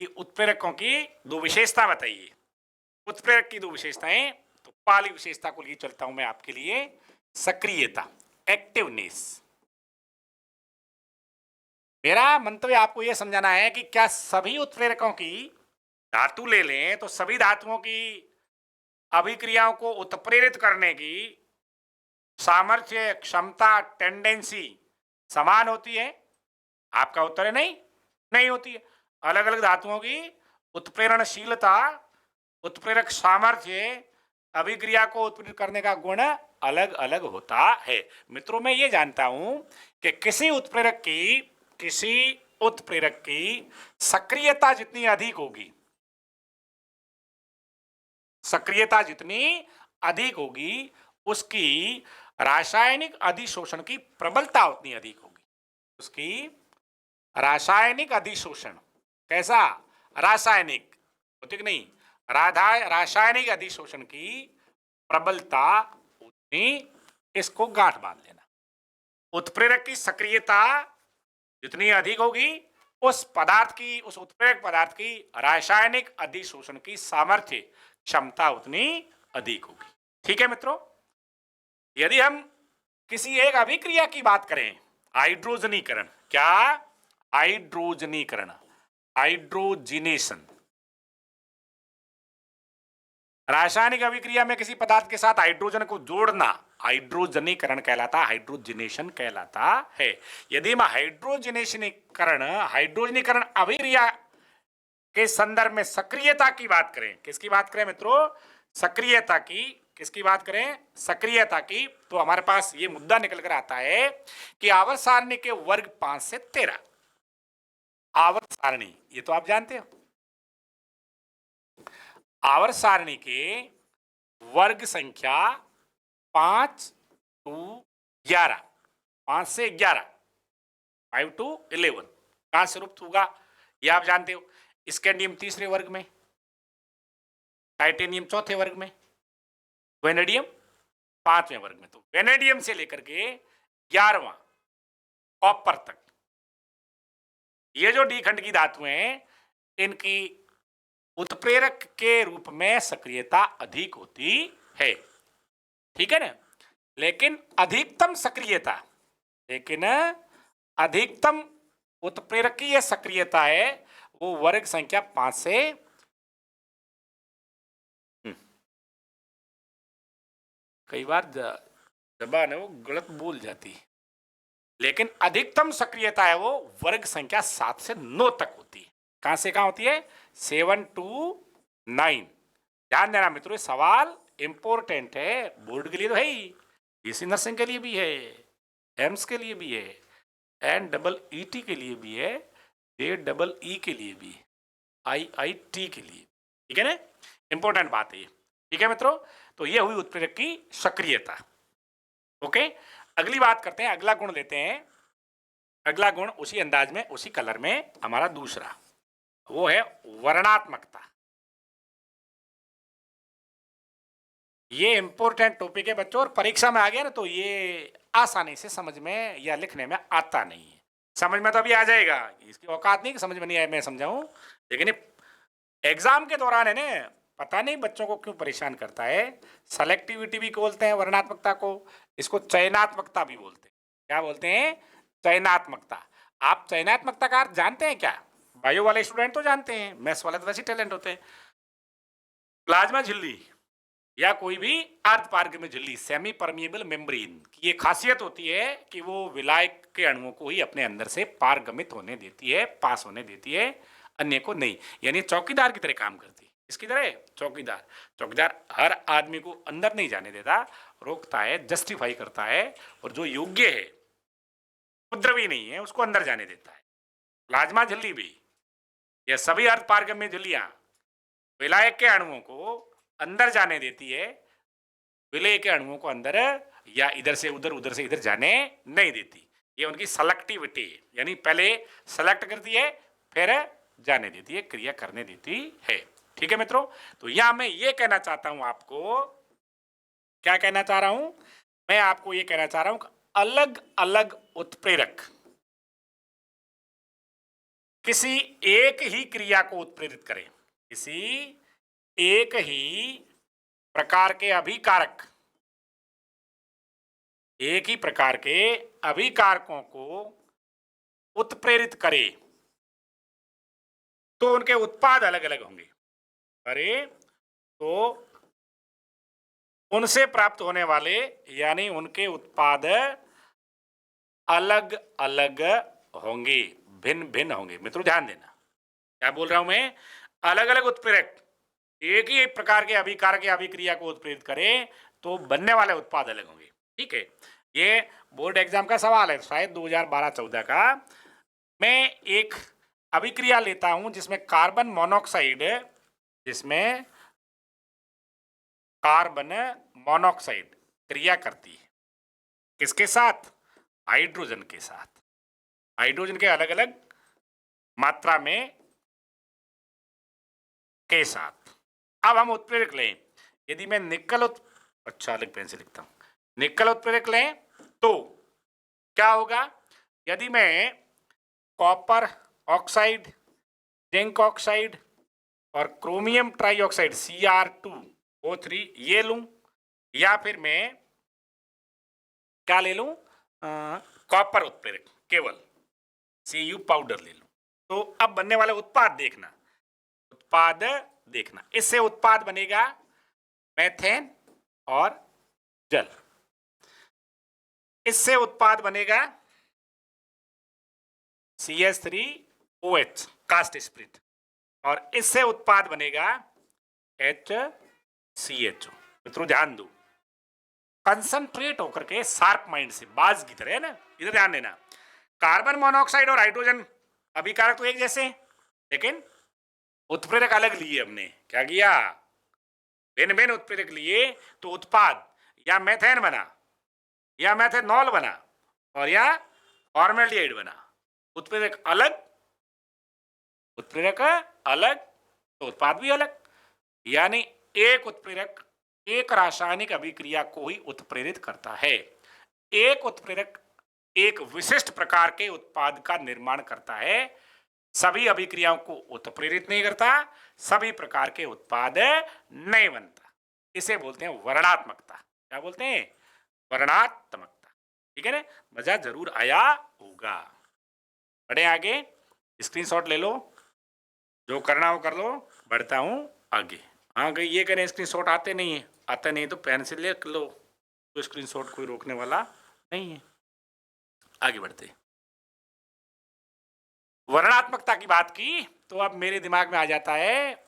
कि उत्प्रेरकों की 2 विशेषता बताइए। उत्प्रेरक की 2 विशेषताएं। तो पहली विशेषता को लिए चलता हूं मैं आपके लिए, सक्रियता, एक्टिवनेस। मेरा मंतव्य आपको यह समझाना है कि क्या सभी उत्प्रेरकों की, धातु ले लें तो सभी धातुओं की अभिक्रियाओं को उत्प्रेरित करने की सामर्थ्य, क्षमता, टेंडेंसी समान होती है? आपका उत्तर है नहीं, नहीं होती है। अलग अलग धातुओं की उत्प्रेरणशीलता, उत्प्रेरक सामर्थ्य, अभिक्रिया को उत्प्रेरित करने का गुण अलग अलग होता है। मित्रों, मैं ये जानता हूं कि किसी उत्प्रेरक की सक्रियता जितनी अधिक होगी, सक्रियता जितनी अधिक होगी, उसकी रासायनिक अधिशोषण की प्रबलता उतनी अधिक होगी। उसकी रासायनिक अधिशोषण, कैसा? रासायनिक, होती कि नहीं? रासायनिक अधिशोषण की प्रबलता उतनी, इसको गांठ बांध लेना। उत्प्रेरक की सक्रियता जितनी अधिक होगी, उस उत्प्रेरक पदार्थ की रासायनिक अधिशोषण की सामर्थ्य, क्षमता उतनी अधिक होगी। ठीक है मित्रों, यदि हम किसी एक अभिक्रिया की बात करें, हाइड्रोजनीकरण, क्या? हाइड्रोजनीकरण, हाइड्रोजिनेशन, रासायनिक अभिक्रिया में किसी पदार्थ के साथ हाइड्रोजन को जोड़ना हाइड्रोजनीकरण कहलाता, हाइड्रोजिनेशन कहलाता है। यदि हम हाइड्रोजनीकरण अभिक्रिया के संदर्भ में सक्रियता की बात करें, किसकी बात करें मित्रों? सक्रियता की। किसकी बात करें? सक्रियता की। तो हमारे पास ये मुद्दा निकल कर आता है कि आवर्त सारणी के वर्ग 5 से 13, आवर्त सारणी, ये तो आप जानते हो, आवर्त सारणी के वर्ग संख्या 5 to 11, 5 से 11, 5 to 11 कहां से रुप्त होगा? ये आप जानते हो। स्कैंडियम तीसरे वर्ग में, टाइटेनियम चौथे वर्ग में, वेनेडियम पांचवें वर्ग में। तो वेनेडियम से लेकर के 11वां कॉपर तक, ये जो डी खंड की धातुएं हैं, इनकी उत्प्रेरक के रूप में सक्रियता अधिक होती है। ठीक है ना? लेकिन अधिकतम उत्प्रेरकीय सक्रियता है वो वर्ग संख्या 5 से कई बार जबान है वो गलत बोल जाती है, लेकिन अधिकतम सक्रियता है वो वर्ग संख्या 7 से 9 तक होती है। कहां से कहां होती है? 7 to 9। ध्यान देना मित्रों, सवाल इंपॉर्टेंट है, बोर्ड के लिए तो है ही, बीएससी नर्सिंग के लिए भी है, एम्स के लिए भी है, NEET के लिए भी है, JEE के लिए भी है, IIT के लिए। ठीक है ना? इंपॉर्टेंट बात है ये। ठीक है मित्रों, तो ये हुई उत्प्रेरक की सक्रियता। ओके, अगली बात करते हैं, अगला गुण लेते हैं। अगला गुण उसी अंदाज में, उसी कलर में हमारा दूसरा, वो है वर्णात्मकता। ये इंपॉर्टेंट टॉपिक है बच्चों, और परीक्षा में आ गया ना तो ये आसानी से समझ में या लिखने में आता नहीं है। समझ में तो अभी आ जाएगा, इसकी औकात नहीं कि समझ में नहीं आए मैं समझाऊं, लेकिन एग्जाम के दौरान है ना, पता नहीं बच्चों को क्यों परेशान करता है। सेलेक्टिविटी भी बोलते हैं वर्णात्मकता को, इसको चयनात्मकता भी बोलते हैं। क्या बोलते हैं? चयनात्मकता। आप चयनात्मकता का अर्थ जानते हैं क्या? बायो वाले स्टूडेंट तो जानते हैं, मैथ्स वाले तो वैसे टैलेंट होते हैं। प्लाज्मा झिल्ली या कोई भी अर्ध पारगम्य झिल्ली, सेमी परमिएबल मेम्ब्रेन की ये खासियत होती है कि वो विलायक के अणुओं को ही अपने अंदर से पारगमित होने देती है, पास होने देती है, अन्य को नहीं। यानी चौकीदार की तरह काम करती है। इसकी तरह चौकीदार हर आदमी को अंदर नहीं जाने देता, रोकता है, जस्टिफाई करता है, और जो योग्य है, उपद्रवी नहीं है, उसको अंदर जाने देता है। प्लाज्मा झिल्ली भी, यह सभी अर्ध पारगम्य झिल्लियां विलायक के अणुओं को अंदर जाने देती है, विलय के अणुओं को अंदर या इधर से उधर, उधर से इधर जाने नहीं देती। ये उनकी सेलेक्टिविटी है, यानी पहले सेलेक्ट करती है फिर जाने देती है, क्रिया करने देती है। ठीक है मित्रों, तो यहां मैं ये कहना चाहता हूं आपको, क्या कहना चाह रहा हूं मैं आपको? ये कहना चाह रहा हूं कि अलग अलग उत्प्रेरक किसी एक ही क्रिया को उत्प्रेरित करें, किसी एक ही प्रकार के अभिकारक, एक ही प्रकार के अभिकारकों को उत्प्रेरित करे तो उनके उत्पाद अलग अलग होंगे। अरे तो उनसे प्राप्त होने वाले यानी उनके उत्पाद अलग अलग होंगे, भिन्न भिन्न होंगे। मित्रों ध्यान देना, क्या बोल रहा हूं मैं? अलग अलग उत्प्रेरक एक ही एक प्रकार के अभिकार के अभिक्रिया को उत्प्रेरित करें तो बनने वाले उत्पाद अलग होंगे। ठीक है, ये बोर्ड एग्जाम का सवाल है शायद 2012-14 का। मैं एक अभिक्रिया लेता हूं जिसमें कार्बन मोनोऑक्साइड, जिसमें कार्बन मोनोऑक्साइड क्रिया करती है किसके साथ? हाइड्रोजन के साथ। हाइड्रोजन के अलग अलग मात्रा में के साथ। अब हम उत्प्रेरक लें, यदि मैं निकल अच्छा अलग पेन से लिखता हूं, निकल उत्प्रेरक लें तो क्या होगा? यदि मैं कॉपर ऑक्साइड, जिंक ऑक्साइड और क्रोमियम ट्राइऑक्साइड Cr2O3 ये लूं, या फिर मैं क्या ले लूं? कॉपर उत्प्रेरक केवल Cu पाउडर ले लूं, तो अब बनने वाले उत्पाद देखना, उत्पाद देखना। इससे उत्पाद बनेगा मेथेन और जल। इससे उत्पाद बनेगा CH3OH कास्ट स्प्रिट, और इससे उत्पाद बनेगा HCHO। मित्रों ध्यान दो, कंसंट्रेट होकर के शार्प माइंड से, बाज की तरह है ना, इधर ध्यान देना। कार्बन मोनोऑक्साइड और हाइड्रोजन अभिकारक तो एक जैसे, लेकिन उत्प्रेरक अलग लिए हमने। क्या किया? भिन्न भिन्न उत्प्रेरक लिए तो उत्पाद या मेथेन बना, या मेथेनॉल बना, और या फॉर्मेल्डिहाइड बना। उत्प्रेरक अलग, उत्प्रेरक अलग तो उत्पाद भी अलग। यानी एक उत्प्रेरक एक रासायनिक अभिक्रिया को ही उत्प्रेरित करता है। एक उत्प्रेरक एक विशिष्ट प्रकार के उत्पाद का निर्माण करता है, सभी अभिक्रियाओं को उत्प्रेरित नहीं करता, सभी प्रकार के उत्पाद नहीं बनता। इसे बोलते हैं वर्णात्मकता। क्या बोलते हैं? वर्णात्मकता। ठीक है ना? मजा जरूर आया होगा। बढ़े आगे, स्क्रीनशॉट ले लो, जो करना हो कर लो। बढ़ता हूं आगे। हाँ गई ये करें, स्क्रीनशॉट आते नहीं है, आते नहीं तो पेन से लिख लो, तो स्क्रीनशॉट कोई रोकने वाला नहीं है। आगे बढ़ते, वर्णात्मकता की बात की तो अब मेरे दिमाग में आ जाता है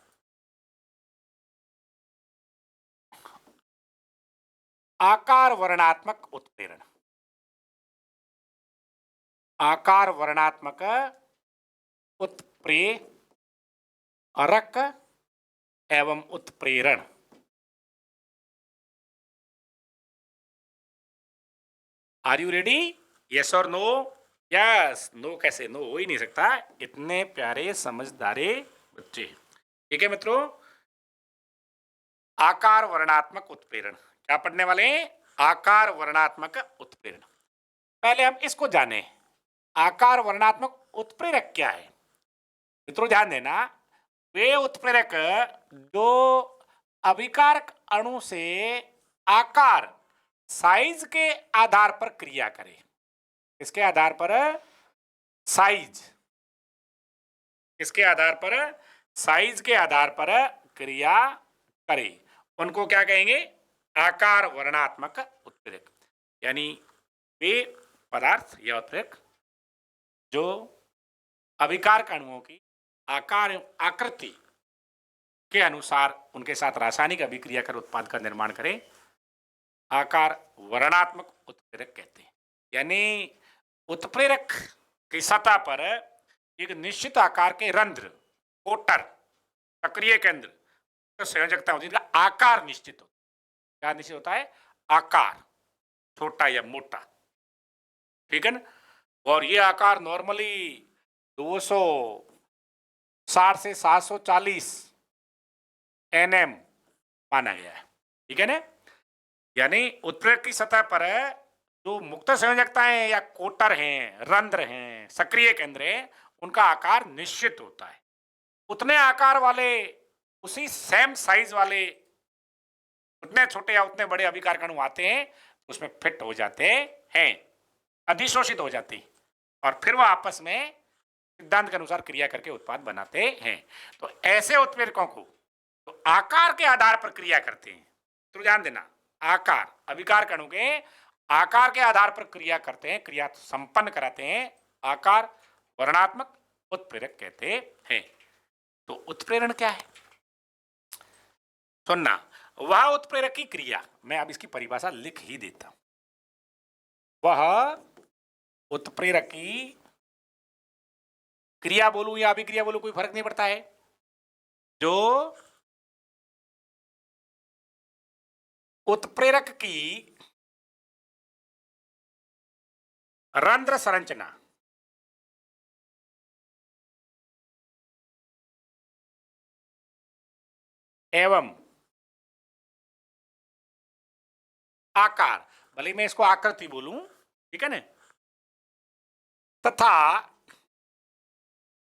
आकार वर्णात्मक उत्प्रेरण। आकार वर्णात्मक उत्प्रेरक एवं उत्प्रेरण। Are you ready? यस और नो? यस, नो कैसे? नो हो ही नहीं सकता, इतने प्यारे समझदारे बच्चे। ठीक है मित्रों, आकार वर्णात्मक उत्प्रेरण क्या पढ़ने वाले हैं? आकार वर्णात्मक उत्प्रेरण। पहले हम इसको जाने, आकार वर्णात्मक उत्प्रेरक क्या है। मित्रों ध्यान देना, वे उत्प्रेरक जो अभिकारक अणु से आकार, साइज के आधार पर क्रिया करे। इसके आधार पर साइज, इसके आधार पर, साइज के आधार पर क्रिया करे, उनको क्या कहेंगे? आकार वर्णात्मक उत्प्रेरक। यानी वे पदार्थ या उत्प्रेरक जो अभिकारक अणुओं की आकार एवं आकृति के अनुसार उनके साथ रासायनिक अभिक्रिया कर उत्पाद का निर्माण करें, आकार वर्णात्मक उत्प्रेरक कहते हैं। यानी उत्प्रेरक की सतह पर एक निश्चित आकार के रंध्र, कोटर, सक्रिय केंद्र, तो संयोजकता होती है, जिनका आकार निश्चित होता है। क्या निश्चित होता है? आकार, छोटा या मोटा। ठीक है ना? और ये आकार नॉर्मली 260 से 740 nm माना गया है। ठीक है ना? यानी उत्प्रेरक की सतह पर जो मुक्त संयोजकताएं या कोटर हैं, रंध्र हैं, सक्रिय केंद्र हैं, उनका आकार निश्चित होता है। उतने आकार वाले, उसी सेम साइज वाले, उतने छोटे या उतने बड़े अभिकारक अणु आते हैं, उसमें फिट हो जाते हैं, अधिशोषित हो जाते हैं, और फिर वह आपस में सिद्धांत के अनुसार क्रिया करके उत्पाद बनाते हैं। तो ऐसे उत्प्रेरकों को तो आकार के आधार पर क्रिया करते हैं। तो ध्यान देना, आकार, अभिकार कणों के आकार के आधार पर क्रिया करते हैं, क्रिया संपन्न कराते हैं, आकार वर्णात्मक उत्प्रेरक कहते हैं। तो उत्प्रेरण क्या है? सुनना, वह उत्प्रेरक की क्रिया, मैं अब इसकी परिभाषा लिख ही देता हूं। वह उत्प्रेरक की क्रिया बोलूं या अभिक्रिया बोलूं कोई फर्क नहीं पड़ता है, जो उत्प्रेरक की रंध्र संरचना एवं आकार, भले मैं इसको आकृति बोलूं, ठीक है ना, तथा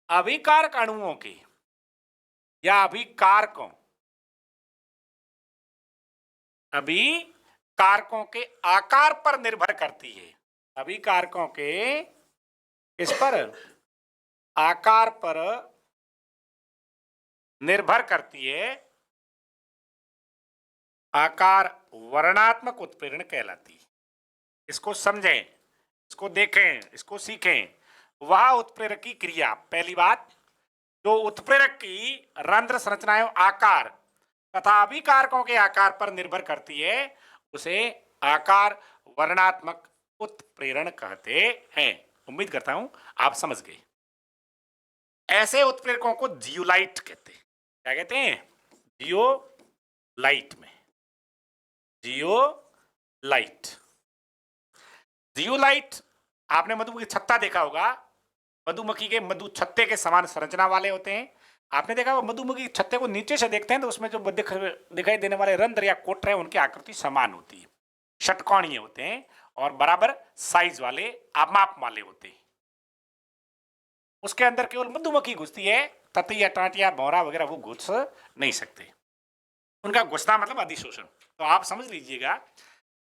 अभिकारक अणुओं के या अभिकारकों अभिकारकों के आकार पर निर्भर करती है। अभिकारकों के इस पर आकार पर निर्भर करती है, आकार वर्णात्मक उत्प्रेरण कहलाती है। इसको समझें, इसको देखें, इसको सीखें। वह उत्प्रेरक की क्रिया, पहली बात, जो उत्प्रेरक की रंध्र संरचना एवं आकार तथा अभिकारकों के आकार पर निर्भर करती है, उसे आकार वर्णात्मक उत्प्रेरण कहते हैं। उम्मीद करता हूं आप समझ गए। ऐसे उत्प्रेरकों को जियोलाइट कहते हैं। क्या कहते हैं? जियोलाइट में, जियोलाइट। जियोलाइट आपने मधुमक्खी छत्ता देखा होगा, मधुमक्खी के मधु छत्ते के समान संरचना वाले होते हैं। आपने देखा होगा मधुमक्खी छत्ते को नीचे से देखते हैं तो उसमें जो दिखाई देने वाले रंध्र या कोटरे हैं उनकी आकृति समान होती है, षटकोणीय होते हैं और बराबर साइज वाले, माप वाले होते हैं। उसके अंदर केवल मधुमक्खी घुसती है, ततैया, टाटिया, भौरा वगैरह वो घुस नहीं सकते। उनका घुसना मतलब अधिशोषण। तो आप समझ लीजिएगा,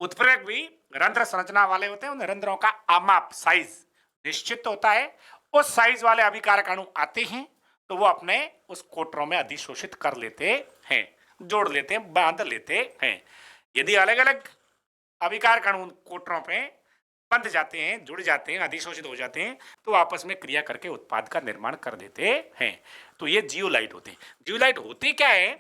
उत्प्रेरक भी रंध्र संरचना वाले होते हैं, उन रंध्रों का आमाप, साइज निश्चित होता है। उस साइज वाले अभिकारक अणु आते हैं तो वो अपने उस कोटरों में अधिशोषित कर लेते हैं, जोड़ लेते हैं, बांध लेते हैं। यदि अलग अलग अभिकारक अणु कोटरों पे बंध जाते हैं, जुड़ जाते हैं, अधिशोषित हो जाते हैं, तो आपस में क्रिया करके उत्पाद का निर्माण कर देते हैं। तो ये जियोलाइट होते हैं। जियोलाइट होते क्या है?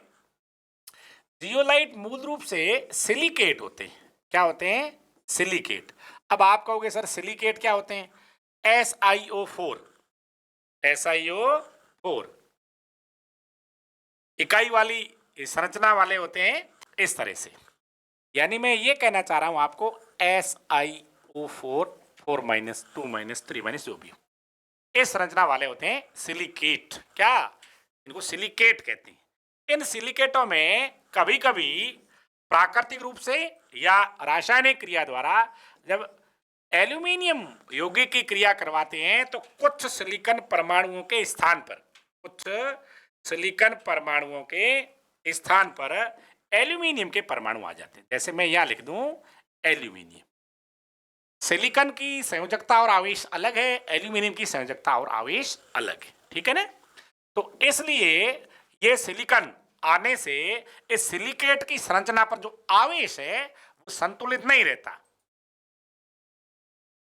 जियोलाइट मूल रूप से सिलिकेट होते हैं। क्या होते हैं? सिलिकेट। अब आप कहोगे सर सिलिकेट क्या होते हैं? SiO4, SiO4 इकाई वाली संरचना वाले होते हैं इस तरह से। यानी मैं ये कहना चाह रहा हूं आपको, SiO4 4 2 3 जो भी इस संरचना वाले होते हैं सिलिकेट। क्या? इनको सिलिकेट कहते हैं। इन सिलिकेटों में कभी कभी प्राकृतिक रूप से या रासायनिक क्रिया द्वारा जब एल्यूमिनियम यौगिक की क्रिया करवाते हैं तो कुछ सिलिकॉन परमाणुओं के स्थान पर, कुछ सिलिकॉन परमाणुओं के स्थान पर एल्यूमिनियम के परमाणु आ जाते हैं। जैसे मैं यहां लिख दूं एल्यूमिनियम। सिलिकॉन की संयोजकता और आवेश अलग है, एल्यूमिनियम की संयोजकता और आवेश अलग है, ठीक है ना। तो इसलिए ये सिलिकॉन आने से इस सिलिकेट की संरचना पर जो आवेश है वो संतुलित नहीं रहता,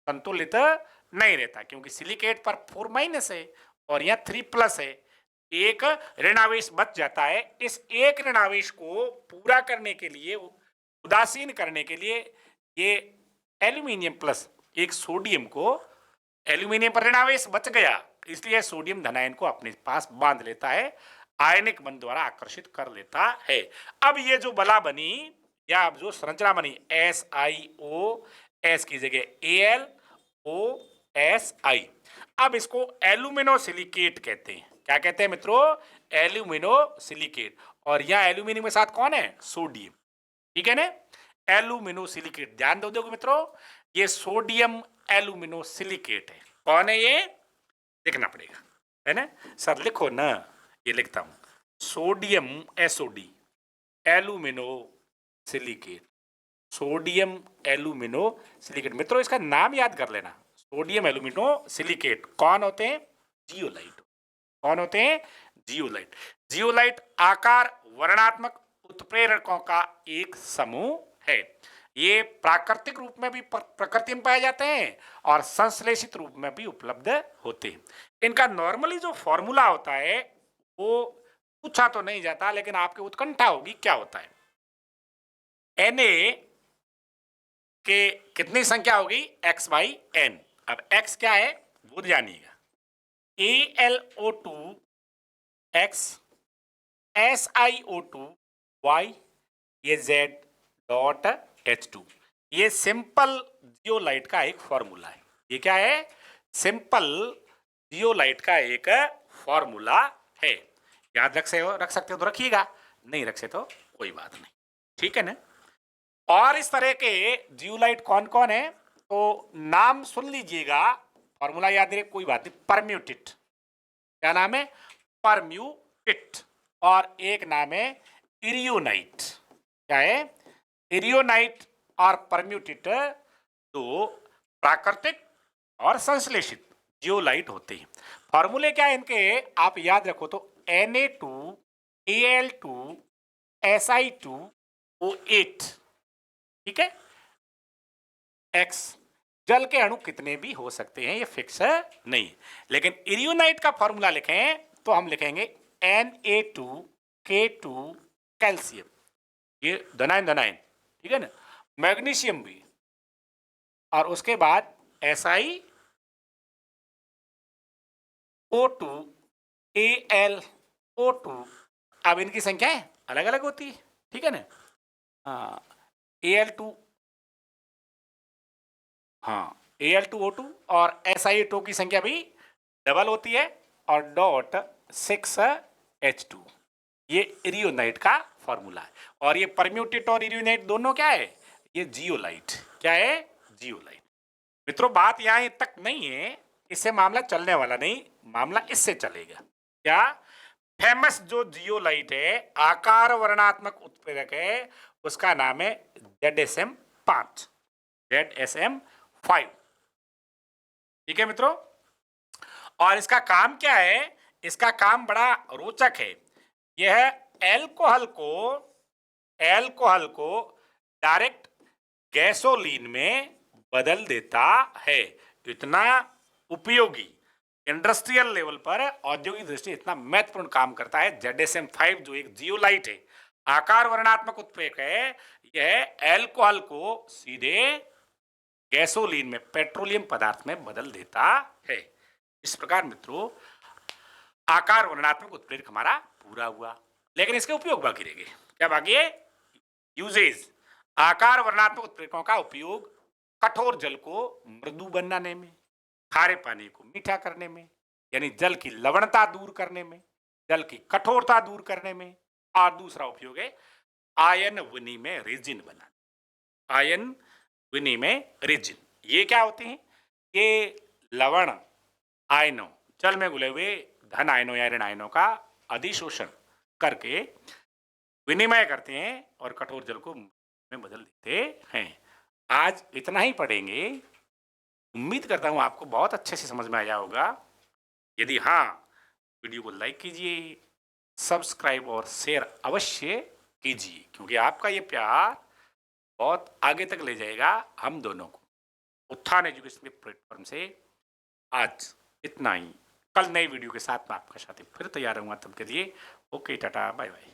संतुलित नहीं रहता, क्योंकि सिलिकेट पर 4- है और यह 3+ है। एक ऋणावेश बच जाता है। इस एक ऋणावेश को पूरा करने के लिए, उदासीन करने के लिए, ये एल्यूमिनियम प्लस एक सोडियम को, एल्यूमिनियम पर ऋणावेश बच गया इसलिए सोडियम धनायन को अपने पास बांध लेता है, आयनिक बंध द्वारा आकर्षित कर लेता है। अब ये जो बला बनी या जो संरचना बनी SiO, S की जगह AlOSi, अब इसको एल्यूमिनोसिलिकेट कहते हैं। क्या कहते हैं मित्रों? एल्यूमिनोसिलिकेट। और यहां एल्यूमिनियम के साथ कौन है? सोडियम, ठीक है ना। एल्यूमिनोसिलिकेट, ध्यान दो देखो मित्रों, ये सोडियम एल्यूमिनोसिलिकेट है। कौन है ये? देखना पड़ेगा, है ना। सर लिखो ना, ये लिखता हूं, सोडियम SOD एल्यूमिनोसिलिकेट, सोडियम एल्यूमिनोसिलिकेट। मित्रों इसका नाम याद कर लेना, सोडियम एल्यूमिनोसिलिकेट। कौन होते हैं? जियोलाइट। कौन होते हैं? जियोलाइट। जियोलाइट आकार वर्णात्मक उत्प्रेरकों का एक समूह है। ये प्राकृतिक रूप में भी प्रकृति में पाए जाते हैं और संश्लेषित रूप में भी उपलब्ध होते हैं। इनका नॉर्मली जो फॉर्मूला होता है वो पूछा तो नहीं जाता, लेकिन आपकी उत्कंठा होगी क्या होता है। Na के कितनी संख्या होगी, x बाई एन। अब x क्या है वो जानिएगा, AlO2 x, SiO2 y, ये Z डॉट H2। ये सिंपल जियोलाइट का एक फॉर्मूला है। ये क्या है, सिंपल जियोलाइट का एक फॉर्मूला है। याद रख सकते हो तो रखिएगा, नहीं रख सकते तो कोई बात नहीं, ठीक है ना। और इस तरह के जियोलाइट कौन कौन है, तो नाम सुन लीजिएगा, फॉर्मूला याद रखिए, कोई बात नहीं। परम्यूटिट, क्या नाम है, परम्यूटिट। और एक नाम है इरियोनाइट। क्या है, इरियोनाइट और परम्यूटिट तो प्राकृतिक और संश्लेषित जियोलाइट होते हैं। फॉर्मूले क्या है इनके, आप याद रखो तो Na2 Al2 Si2O8, ठीक है। X जल के अणु कितने भी हो सकते हैं, ये फिक्स नहीं। लेकिन इरियोनाइट का फॉर्मूला लिखें तो हम लिखेंगे Na2K2 कैल्शियम, ये धनायन, ठीक है ना। मैग्नीशियम भी, और उसके बाद SiO2 AlO2। अब इनकी संख्याएं अलग अलग होती है, ठीक है ना। Al2, Al2O2 और SiO2 की संख्या भी डबल होती है, और डॉट 6H2। ये इरियोनाइट का फॉर्मूला है। और ये परम्यूटेट और इरियोनाइट दोनों क्या है, ये जियोलाइट। क्या है, जियोलाइट। मित्रों बात यहां तक नहीं है, इससे मामला चलने वाला नहीं, मामला इससे चलेगा। क्या, फेमस जो जियोलाइट है, आकार वर्णात्मक उत्प्रेरक है, उसका नाम है ZSM5, ZSM5, ठीक है मित्रों। और इसका काम क्या है, इसका काम बड़ा रोचक है। यह एल्कोहल को डायरेक्ट गैसोलीन में बदल देता है। इतना उपयोगी, इंडस्ट्रियल लेवल पर औद्योगिक दृष्टि इतना महत्वपूर्ण काम करता है ZSM5, जो एक जियोलाइट है, आकार वर्णात्मक उत्प्रेरक है। यह एल्कोहल को सीधे गैसोलीन में, पेट्रोलियम पदार्थ में बदल देता है। इस प्रकार मित्रों आकार वर्णात्मक उत्प्रेरक हमारा पूरा हुआ, लेकिन इसके उपयोग बाकी रह गए। क्या बाकी है, यूजेज। आकार वर्णात्मक उत्प्रेरकों का उपयोग कठोर जल को मृदु बनाने में, खारे पानी को मीठा करने में, यानी जल की लवणता दूर करने में, जल की कठोरता दूर करने में। और दूसरा उपयोग है आयन विनिमय रेजिन बनाना, आयन विनिमय रेजिन। ये क्या होते हैं, ये लवण आयनों, जल में घुले हुए धन आयनों या ऋण आयनों का अधिशोषण करके विनिमय करते हैं और कठोर जल को में बदल देते हैं। आज इतना ही पढ़ेंगे। उम्मीद करता हूं आपको बहुत अच्छे से समझ में आया होगा। यदि हाँ, वीडियो को लाइक कीजिए, सब्सक्राइब और शेयर अवश्य कीजिए, क्योंकि आपका ये प्यार बहुत आगे तक ले जाएगा हम दोनों को। उत्थान एजुकेशन के प्लेटफॉर्म से आज इतना ही। कल नई वीडियो के साथ मैं आपका साथी फिर तैयार रहूंगा, तब के लिए ओके, टाटा, बाय बाय।